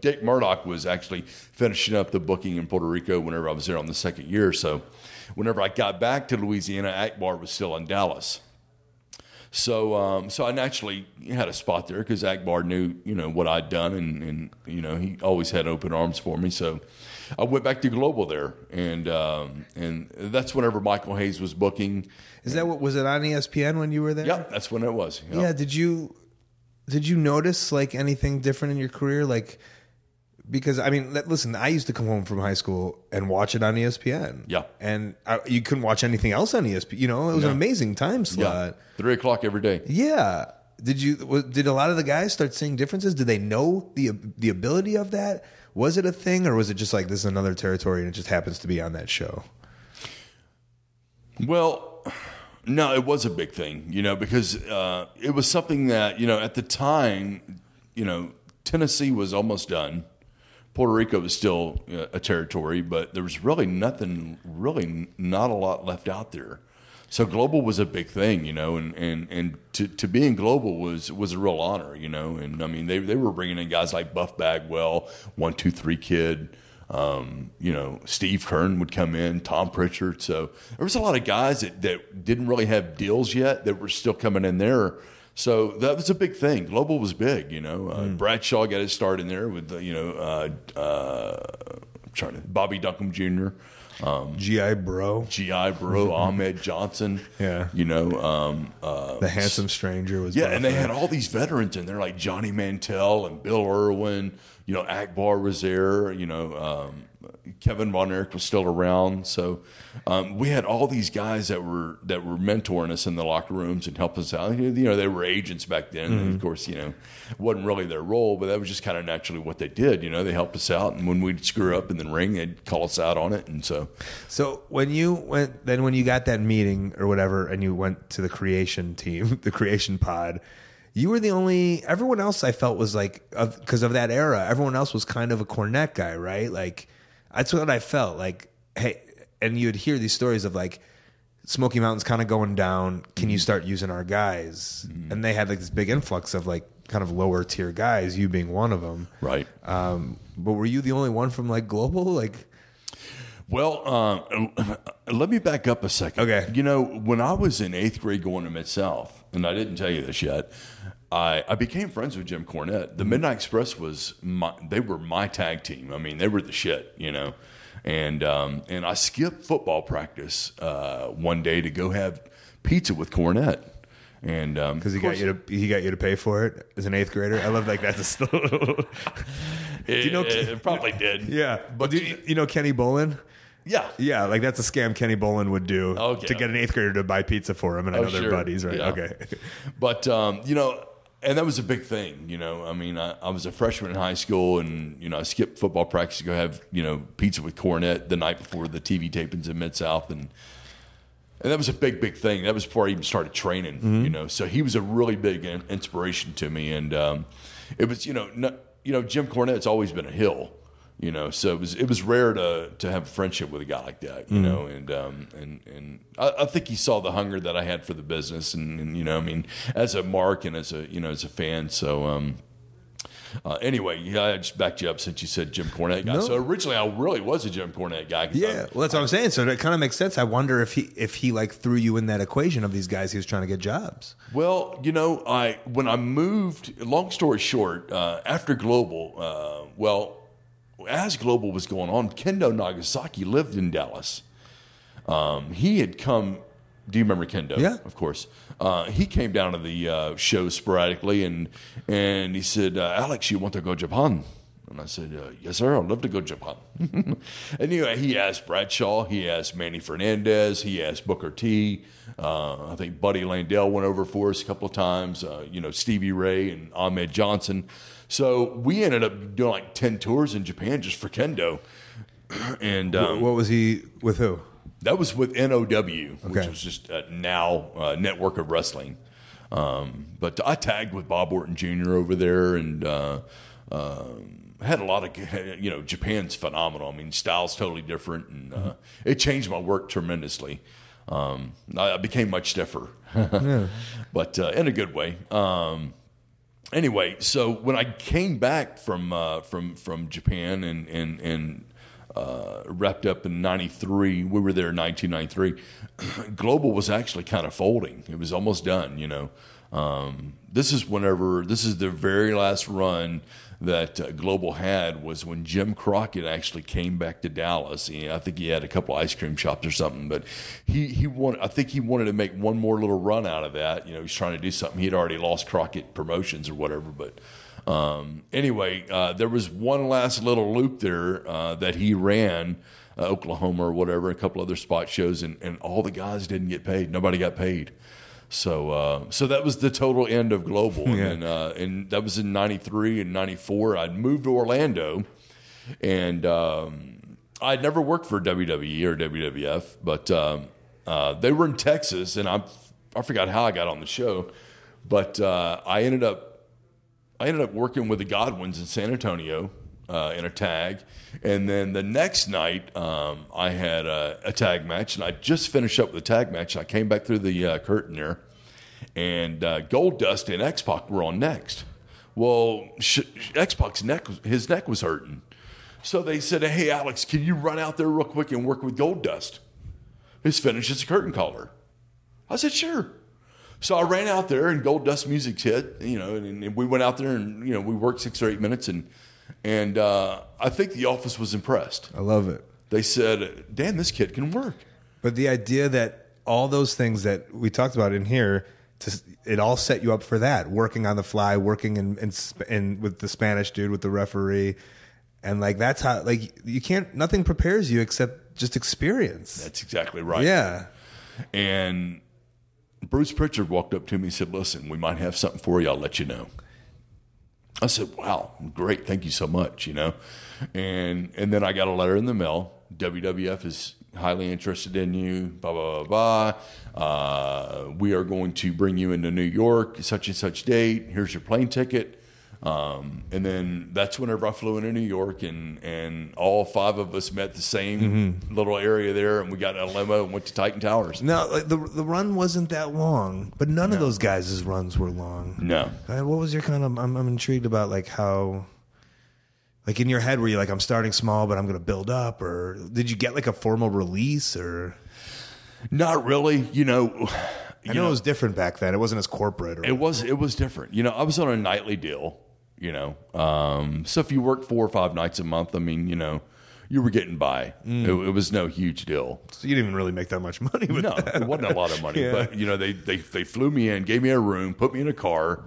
D: Dick Murdoch was actually finishing up the booking in Puerto Rico whenever I was there on the second year. So whenever I got back to Louisiana, Akbar was still in Dallas. So I naturally had a spot there because Akbar knew, what I'd done, and he always had open arms for me. So I went back to Global there, and that's whenever Michael Hayes was booking.
E: Is that what was it on ESPN when you were there?
D: Yeah, that's when it was.
E: Yeah. Did you notice, like, anything different in your career, like? Because, I mean, listen, I used to come home from high school and watch it on ESPN.
D: Yeah.
E: And you couldn't watch anything else on ESPN. It was an amazing time slot.
D: 3 o'clock every day.
E: Yeah. Did a lot of the guys start seeing differences? Did they know the ability of that? Was it a thing, or was it just like, this is another territory and it just happens to be on that show?
D: Well, no, it was a big thing, because it was something that, at the time, Tennessee was almost done. Puerto Rico was still a territory, but there was really not a lot left out there. So Global was a big thing, and to be in Global was a real honor, and I mean, they were bringing in guys like Buff Bagwell, 1-2-3 Kid, Steve Kern would come in, Tom Prichard. So there was a lot of guys that didn't really have deals yet that were still coming in there. So that was a big thing. Global was big, Bradshaw got his start in there with, Bobby Duncombe Jr.,
E: G.I. Bro,
D: Ahmed Johnson.
E: Yeah. The Handsome Stranger was.
D: Yeah, and they had all these veterans in there, like Johnny Mantell and Bill Irwin. Akbar was there. Kevin Von Erich was still around. So we had all these guys that were mentoring us in the locker rooms and helping us out. They were agents back then. And of course, it wasn't really their role, but that was just kind of naturally what they did. They helped us out, and when we'd screw up in the ring, they'd call us out on it. And so
E: when you got that meeting or whatever, and you went to the creation team, the creation pod, you were the only. Everyone else, I felt, was like, because of that era, everyone else was kind of a Cornette guy, right? Like, that's what I felt like. Hey, and you'd hear these stories of, like, Smoky Mountain's kind of going down. Can you start using our guys? And they had, like, this big influx of, like, kind of lower tier guys, you being one of them.
D: Right.
E: But were you the only one from, like, Global? Like,
D: well, let me back up a second.
E: Okay.
D: When I was in 8th grade going to Mid-South, and I didn't tell you this yet, I became friends with Jim Cornette. The Midnight Express they were my tag team. I mean, they were the shit, And I skipped football practice one day to go have pizza with Cornette. And
E: because he got you to pay for it as an 8th grader. I love, like, that's a still.
D: It probably did.
E: Yeah, but do you know Kenny Bolin? Yeah, like, that's a scam Kenny Bolin would do to get an 8th grader to buy pizza for him, and I know they're buddies, right?
D: Yeah.
E: Okay,
D: but and that was a big thing, I mean, I was a freshman in high school, and I skipped football practice to go have pizza with Cornette the night before the TV tapings in Mid-South, and that was a big thing. That was before I even started training, So he was a really big inspiration to me, and it was Jim Cornette's always been a heel. You know, so it was rare to have a friendship with a guy like that, you know, and I think he saw the hunger that I had for the business, and you know, I mean, as a mark and as a fan. So anyway, yeah, I just backed you up since you said Jim Cornette guy. No. So originally, I really was a Jim Cornette guy.
E: Yeah, well, that's what I'm saying. So that kind of makes sense. I wonder if he like threw you in that equation of these guys he was trying to get jobs.
D: Well, you know, when I moved, long story short, after Global, as Global was going on, Kendo Nagasaki lived in Dallas. He had come. Do you remember Kendo?
E: Yeah,
D: of course. He came down to the show sporadically, and he said, "Alex, you want to go to Japan?" And I said, "Yes, sir. I'd love to go to Japan." And anyway, he asked Bradshaw, he asked Manny Fernandez, he asked Booker T. I think Buddy Landell went over for us a couple of times. You know, Stevie Ray and Ahmed Johnson. So we ended up doing like 10 tours in Japan just for Kendo. And
E: what was he with? Who?
D: That was with NOW, which was just now Network of Wrestling. But I tagged with Bob Orton Jr. over there, and had a lot of, you know, Japan's phenomenal. I mean, style's totally different, and it changed my work tremendously. I became much stiffer, but in a good way. Anyway, so when I came back from Japan and wrapped up in 93, we were there in 1993, Global was actually kind of folding. It was almost done, you know. This is the very last run that Global had, was when Jim Crockett actually came back to Dallas. I think he had a couple ice cream shops or something, but I think he wanted to make one more little run out of that. You know, he's trying to do something. He'd already lost Crockett Promotions or whatever, but anyway, there was one last little loop there that he ran, Oklahoma or whatever, a couple other spot shows, and all the guys didn't get paid. Nobody got paid. So that was the total end of Global. Yeah. And that was in 93 and 94. I'd moved to Orlando, and I'd never worked for WWE or WWF, but they were in Texas, and I forgot how I got on the show, but I ended up working with the Godwins in San Antonio in a tag. And then the next night, I had a tag match, and I just finished up with the tag match. I came back through the curtain there, and Goldust and X-Pac were on next. Well, X-Pac's his neck was hurting. So they said, "Hey, Alex, can you run out there real quick and work with Goldust? His finish is a curtain caller." I said, "Sure." So I ran out there, and Goldust music's hit, you know, and we went out there, and you know, we worked 6 or 8 minutes, and I think the office was impressed.
E: I love it.
D: They said, "Damn, this kid can work."
E: But the idea that all those things that we talked about in here, it all set you up for that. Working on the fly, working in with the Spanish dude, with the referee, and like that's how, like, you can't. Nothing prepares you except just experience.
D: That's exactly right.
E: Yeah.
D: And Bruce Prichard walked up to me and said, "Listen, we might have something for you. I'll let you know." I said, "Wow, great. Thank you so much," you know. And then I got a letter in the mail. WWF is highly interested in you, blah, blah, blah, blah. We are going to bring you into New York, such and such date. Here's your plane ticket. And then that's whenever I flew into New York, and all 5 of us met the same little area there, and we got in a limo and went to Titan Towers.
E: Now, like, the run wasn't that long, but none of those guys' runs were long.
D: No.
E: What was your kind of? I'm intrigued about like how, like in your head, were you like, I'm starting small, but I'm going to build up, or did you get like a formal release, or?
D: Not really, you know.
E: I know it was different back then. It wasn't as corporate.
D: It was different. You know, I was on a nightly deal. You know, so if you worked 4 or 5 nights a month, I mean, you know, you were getting by. It was no huge deal.
E: So you didn't even really make that much money with that.
D: It wasn't a lot of money. Yeah. But, you know, they flew me in, gave me a room, put me in a car,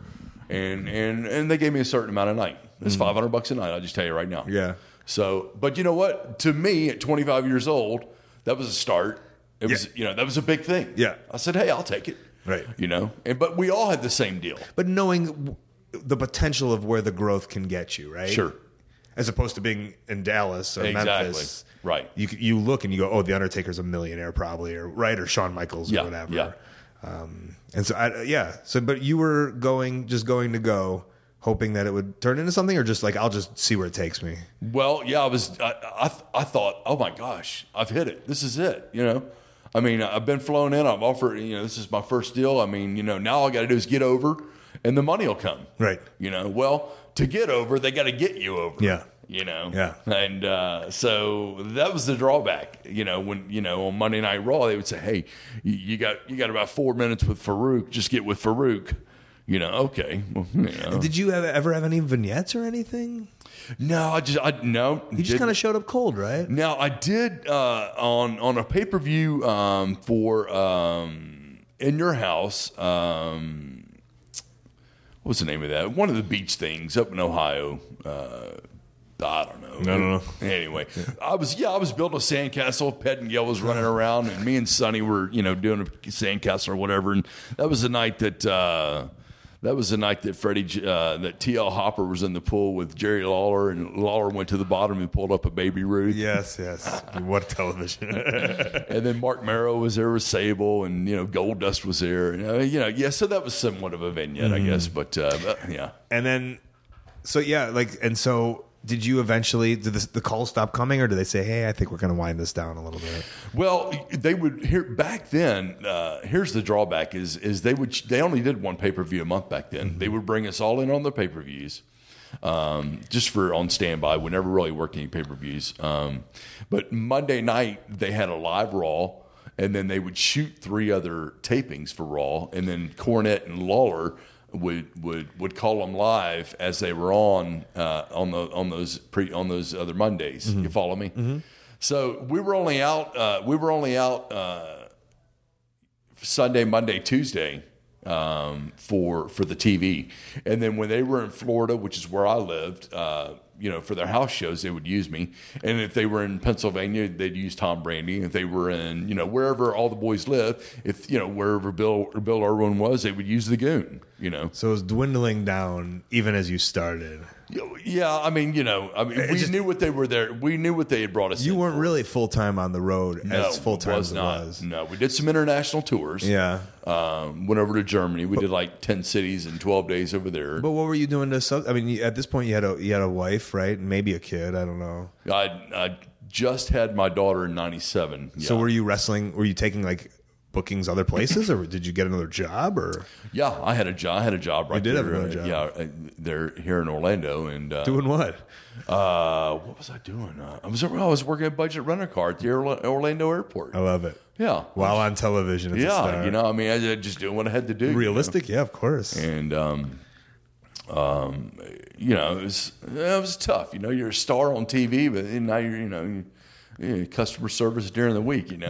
D: and they gave me a certain amount a night. It's $500 a night, I'll just tell you right now.
E: Yeah.
D: So, but you know what? To me, at 25 years old, that was a start. It was, you know, that was a big thing.
E: Yeah.
D: I said, "Hey, I'll take it."
E: Right.
D: You know, but we all had the same deal.
E: But knowing the potential of where the growth can get you, right?
D: Sure.
E: As opposed to being in Dallas or Memphis.
D: Right.
E: You look and you go, "Oh, the Undertaker's a millionaire probably," or Shawn Michaels or whatever.
D: Yeah.
E: And so, but you were just going to go, hoping that it would turn into something, or just like I'll just see where it takes me?
D: Well, yeah, I thought, oh my gosh, I've hit it. This is it. I mean, I've been flown in. I've offered. This is my first deal. I mean, now all I got to do is get over, and the money will come.
E: Right.
D: Well, to get over, they got to get you over.
E: Yeah.
D: Yeah. And so that was the drawback. When on Monday Night Raw, they would say, "Hey, you got about 4 minutes with Farouk. Just get with Farouk." Okay. Well,
E: Did you ever have any vignettes or anything?
D: No, no.
E: You just kind of showed up cold, right?
D: Now I did on a pay-per-view for In Your House. What's the name of that? One of the beach things up in Ohio. I don't know.
E: I don't know.
D: Anyway, I was building a sandcastle. Pettingale was running around, and me and Sonny were doing a sandcastle or whatever. And that was the night that Freddie that T.L. Hopper was in the pool with Jerry Lawler, and Lawler went to the bottom and pulled up a Baby Ruth.
E: Yes. What television!
D: And then Mark Merrow was there with Sable, and Goldust was there. So that was somewhat of a vignette, I guess. But yeah.
E: And then, so did you eventually? Did the calls stop coming, or did they say, "Hey, I think we're going to wind this down a little bit"?
D: Well, they would back then. Here's the drawback: is they only did one pay-per-view a month back then. Mm-hmm. They would bring us all in on the pay-per-views, just for on standby. We never really worked any pay-per-views. But Monday night they had a live Raw, and then they would shoot 3 other tapings for Raw, and then Cornette and Lawler would call them live as they were on those other Mondays. Mm-hmm. You follow me? Mm-hmm. So we were only out Sunday, Monday, Tuesday for the TV, and then when they were in Florida, which is where I lived, for their house shows, they would use me. And if they were in Pennsylvania, they'd use Tom Brandy. If they were in, wherever all the boys live, wherever Bill Irwin was, they would use the Goon,
E: So it was dwindling down even as you started.
D: Yeah, we knew what they were there. We knew what they had brought us.
E: You weren't
D: for.
E: really full time on the road as full time as it was.
D: No, we did some international tours.
E: Yeah,
D: went over to Germany. We did like 10 cities in 12 days over there.
E: But what were you doing to? At this point, you had a wife, right? And maybe a kid. I don't know.
D: I just had my daughter in '97. Yeah.
E: So were you wrestling? Were you taking bookings other places, or did you get another job? Or
D: yeah, I had a job. Right.
E: You did have another job.
D: Yeah, they're here in Orlando, and
E: doing what?
D: What was I doing? I was working at Budget Rent a Car at the Orlando Airport.
E: I love it.
D: Yeah,
E: while on television. As a star.
D: I just doing what I had to do.
E: Realistic, yeah, of course.
D: And it was tough. You're a star on TV, but now you're customer service during the week, I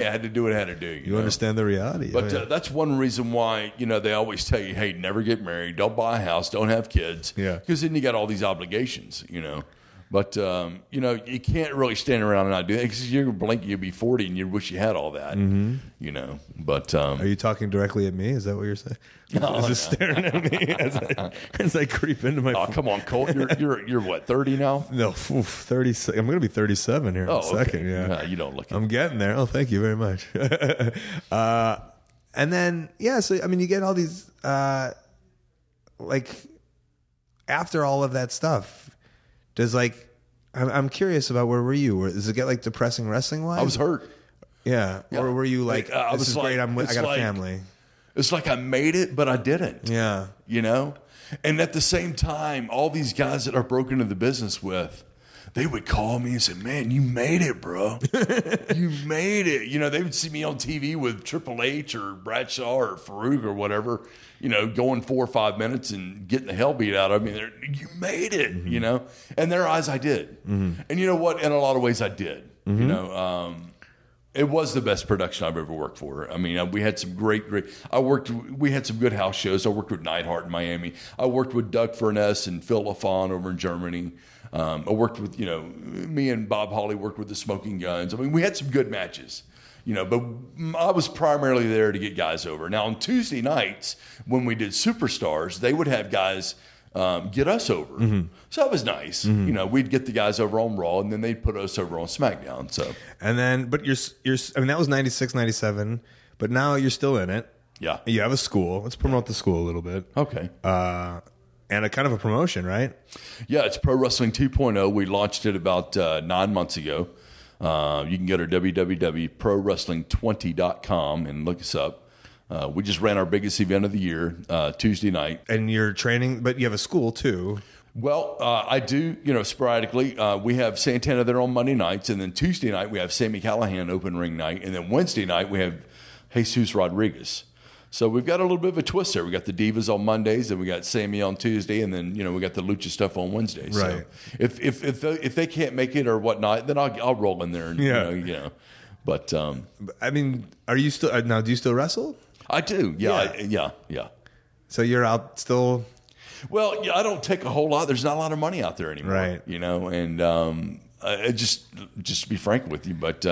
D: had to do what I had to do.
E: You understand the reality.
D: But that's one reason why, they always tell you, hey, never get married, don't buy a house, don't have kids.
E: Yeah. Because
D: then you got all these obligations, But, you can't really stand around and not do that because you're going to blink, you'll be 40 and you wish you had all that, But
E: are you talking directly at me? Is that what you're saying? Is this staring at me as I creep into my...
D: Oh, come on, Colt. You're what, 30 now?
E: No, 30. I'm going to be 37 here in a second.
D: Okay.
E: Yeah.
D: No, you don't look it.
E: I'm getting there. Oh, thank you very much. And then, so, you get all these, after all of that stuff... Does I'm curious about where were you? Does it get depressing wrestling wise?
D: I was hurt.
E: Yeah. Or were you this is great? I got a family.
D: It's like I made it, but I didn't.
E: Yeah.
D: And at the same time, all these guys that I broke into the business with, they would call me and say, "Man, you made it, bro. You made it." They would see me on TV with Triple H or Bradshaw or Farouk or whatever, going 4 or 5 minutes and getting the hell beat out of me. You made it,
E: mm-hmm.
D: In their eyes, I did. Mm-hmm. And you know what? In a lot of ways, I did. Mm-hmm. It was the best production I've ever worked for. We had some great. We had some good house shows. I worked with Neidhart in Miami. I worked with Doug Furness and Phil LaFawn over in Germany. I worked with, me and Bob Holly worked with the Smoking Guns. We had some good matches, but I was primarily there to get guys over. Now, on Tuesday nights, when we did Superstars, they would have guys get us over. Mm-hmm. So that was nice. Mm-hmm. We'd get the guys over on Raw, and then they'd put us over on SmackDown. So,
E: and then, but you're that was 96, 97, but now you're still in it.
D: Yeah.
E: You have a school. Let's promote the school a little bit.
D: Okay.
E: And a kind of a promotion, right?
D: Yeah, it's Pro Wrestling 2.0. We launched it about 9 months ago. You can go to www.prowrestling20.com and look us up. We just ran our biggest event of the year Tuesday night.
E: And you're training, but you have a school too.
D: Well, I do, sporadically. We have Santana there on Monday nights, and then Tuesday night we have Sammy Callahan open ring night, and then Wednesday night we have Jesus Rodriguez. So we've got a little bit of a twist there. We got the Divas on Mondays, and we got Sammy on Tuesday, and then we got the Lucha stuff on Wednesday.
E: Right.
D: So if they can't make it or whatnot, then I'll roll in there and But
E: I mean, are you still now? Do you still wrestle?
D: I do. Yeah.
E: So you're out still.
D: Well, I don't take a whole lot. There's not a lot of money out there anymore,
E: right?
D: And just to be frank with you, but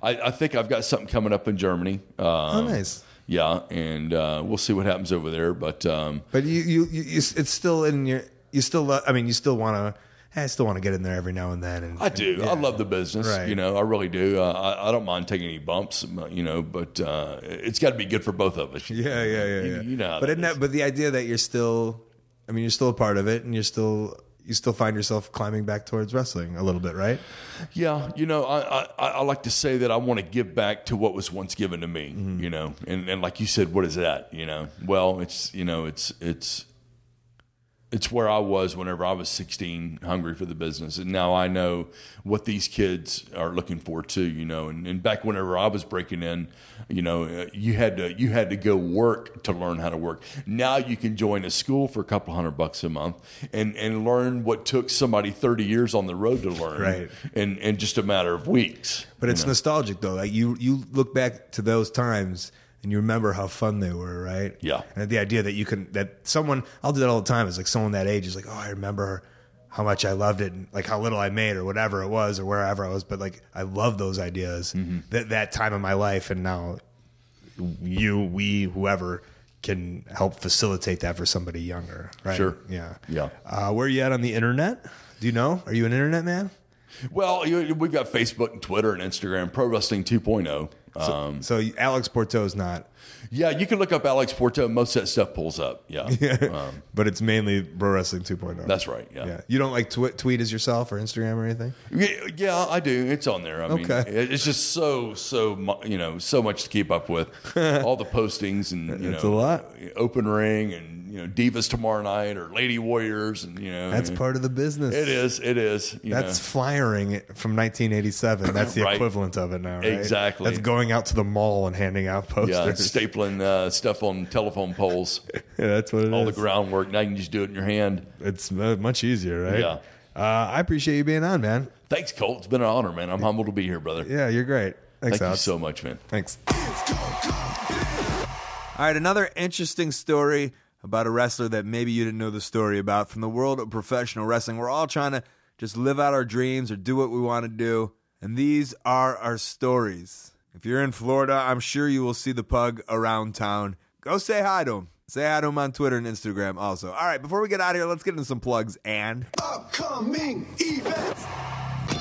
D: I think I've got something coming up in Germany.
E: Oh, nice.
D: Yeah, and we'll see what happens over there. But
E: you it's still in your. You still. I mean, you still want to. I still want to get in there every now and then. And,
D: I do.
E: Yeah.
D: I love the business.
E: Right.
D: I really do. I don't mind taking any bumps. But it's got to be good for both of us.
E: Yeah.
D: You know. How
E: But
D: that is.
E: but the idea that you're still. I mean, you're still a part of it, and you still find yourself climbing back towards wrestling a little bit, right?
D: Yeah, I like to say that I want to give back to what was once given to me, and like you said, what is that? Well, it's where I was whenever I was 16, hungry for the business, and now I know what these kids are looking for too, and back whenever I was breaking in, you had to go work to learn how to work. Now you can join a school for a couple $100 a month and learn what took somebody 30 years on the road to learn,
E: right?
D: In just a matter of weeks.
E: But it's nostalgic though. Like you look back to those times. And you remember how fun they were, right?
D: Yeah.
E: And the idea that someone, I'll do that all the time, is like someone that age is like, oh, I remember how much I loved it and like how little I made or whatever it was or wherever I was. But like, I love those ideas, that time of my life. And now we, whoever can help facilitate that for somebody younger, right?
D: Sure.
E: Yeah.
D: Where
E: are you at on the internet? Do you know? Are you an internet man?
D: Well, we've got Facebook and Twitter and Instagram, Pro Wrestling 2.0.
E: So Alex Pourteau is not.
D: Yeah, you can look up Alex Pourteau. Most of that stuff pulls up. Yeah.
E: But it's mainly Pro Wrestling 2.0.
D: That's right. Yeah.
E: You don't like tweet as yourself or Instagram or anything?
D: Yeah, I do. It's on there. I mean, it's just so much to keep up with. All the postings and
E: it's a lot.
D: Open ring and Divas tomorrow night or Lady Warriors and
E: that's part of the business.
D: It is.
E: That's flyering from 1987. That's the
D: Right.
E: equivalent of it now, right?
D: Exactly.
E: That's going out to the mall and handing out posters.
D: Yeah, stapling stuff on telephone poles.
E: Yeah, that's what it is.
D: All the groundwork. Now you can just do it in your hand.
E: It's much easier, right?
D: Yeah.
E: I appreciate you being on, man.
D: Thanks, Colt. It's been an honor, man. I'm humbled to be here, brother.
E: Yeah, you're great. Thanks,
D: Thank you
E: Alex.
D: so much, man.
E: Thanks.
A: All right, another interesting story about a wrestler that maybe you didn't know the story about from the world of professional wrestling. We're all trying to just live out our dreams or do what we want to do, and these are our stories. If you're in Florida, I'm sure you will see the pug around town. Go say hi to him. Say hi to him on Twitter and Instagram also. All right, before we get out of here, let's get into some plugs and
C: Upcoming events.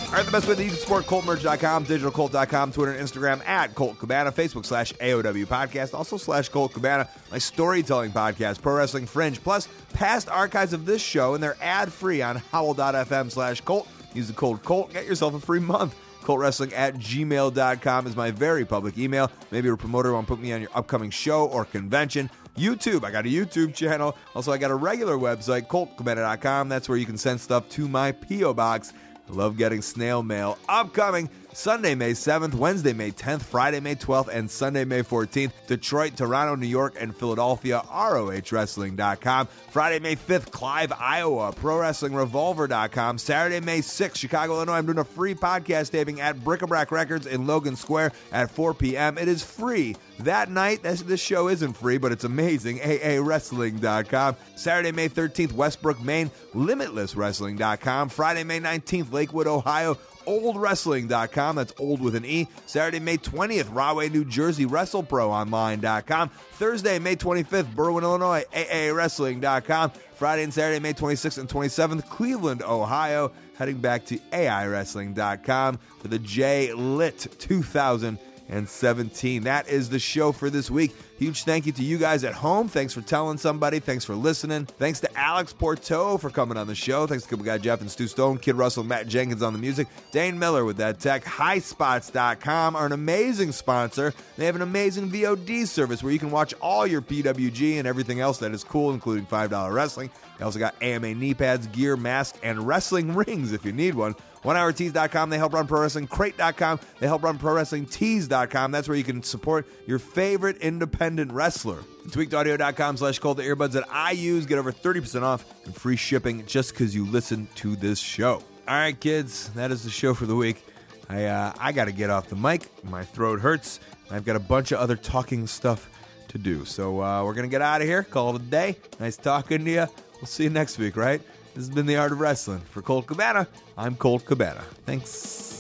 A: All right, the best way that you can support ColtMerch.com, DigitalColt.com, Twitter and Instagram at Colt Cabana, Facebook /AOW podcast, also /Colt Cabana, my storytelling podcast, Pro Wrestling Fringe, plus past archives of this show, and they're ad-free on howl.fm/Colt. Use the code Colt, get yourself a free month. ColtWrestling@gmail.com is my very public email. Maybe a promoter want to put me on your upcoming show or convention. YouTube, I got a YouTube channel. Also, I got a regular website, ColtCabana.com. That's where you can send stuff to my P.O. Box. I love getting snail mail. Upcoming Sunday, May 7th, Wednesday, May 10th, Friday, May 12th, and Sunday, May 14th. Detroit, Toronto, New York, and Philadelphia, ROHWrestling.com. Friday, May 5th, Clive, Iowa, ProWrestlingRevolver.com. Saturday, May 6th, Chicago, Illinois. I'm doing a free podcast taping at Bric-a-Brac Records in Logan Square at 4 p.m. It is free. That night, this show isn't free, but it's amazing. AAWrestling.com. Saturday, May 13th, Westbrook, Maine, LimitlessWrestling.com. Friday, May 19th, Lakewood, Ohio, OldWrestling.com. That's old with an E. Saturday, May 20th, Rahway, New Jersey, WrestleProOnline.com. Thursday, May 25th, Berwyn, Illinois, AAWrestling.com. Friday and Saturday, May 26th and 27th, Cleveland, Ohio. Heading back to AIWrestling.com for the J-Lit 2017. That is the show for this week. Huge thank you to you guys at home. Thanks for telling somebody. Thanks for listening. Thanks to Alex Pourteau for coming on the show. Thanks to Couple Guy Jeff and Stu Stone, Kid Russell, Matt Jenkins on the music, Dane Miller with that tech. HighSpots.com are an amazing sponsor. They have an amazing VOD service where you can watch all your PWG and everything else that is cool, including $5 wrestling. They also got AMA knee pads, gear, mask, and wrestling rings if you need one. OneHourTees.com, they help run Pro Wrestling. Crate.com, they help run ProWrestlingTees.com. That's where you can support your favorite independent wrestler. TweakedAudio.com/Colt, the earbuds that I use get over 30% off and free shipping just because you listen to this show. All right, kids, that is the show for the week. I got to get off the mic. My throat hurts. I've got a bunch of other talking stuff to do. So we're going to get out of here. Call it a day. Nice talking to you. We'll see you next week, right? This has been The Art of Wrestling. For Colt Cabana, I'm Colt Cabana. Thanks.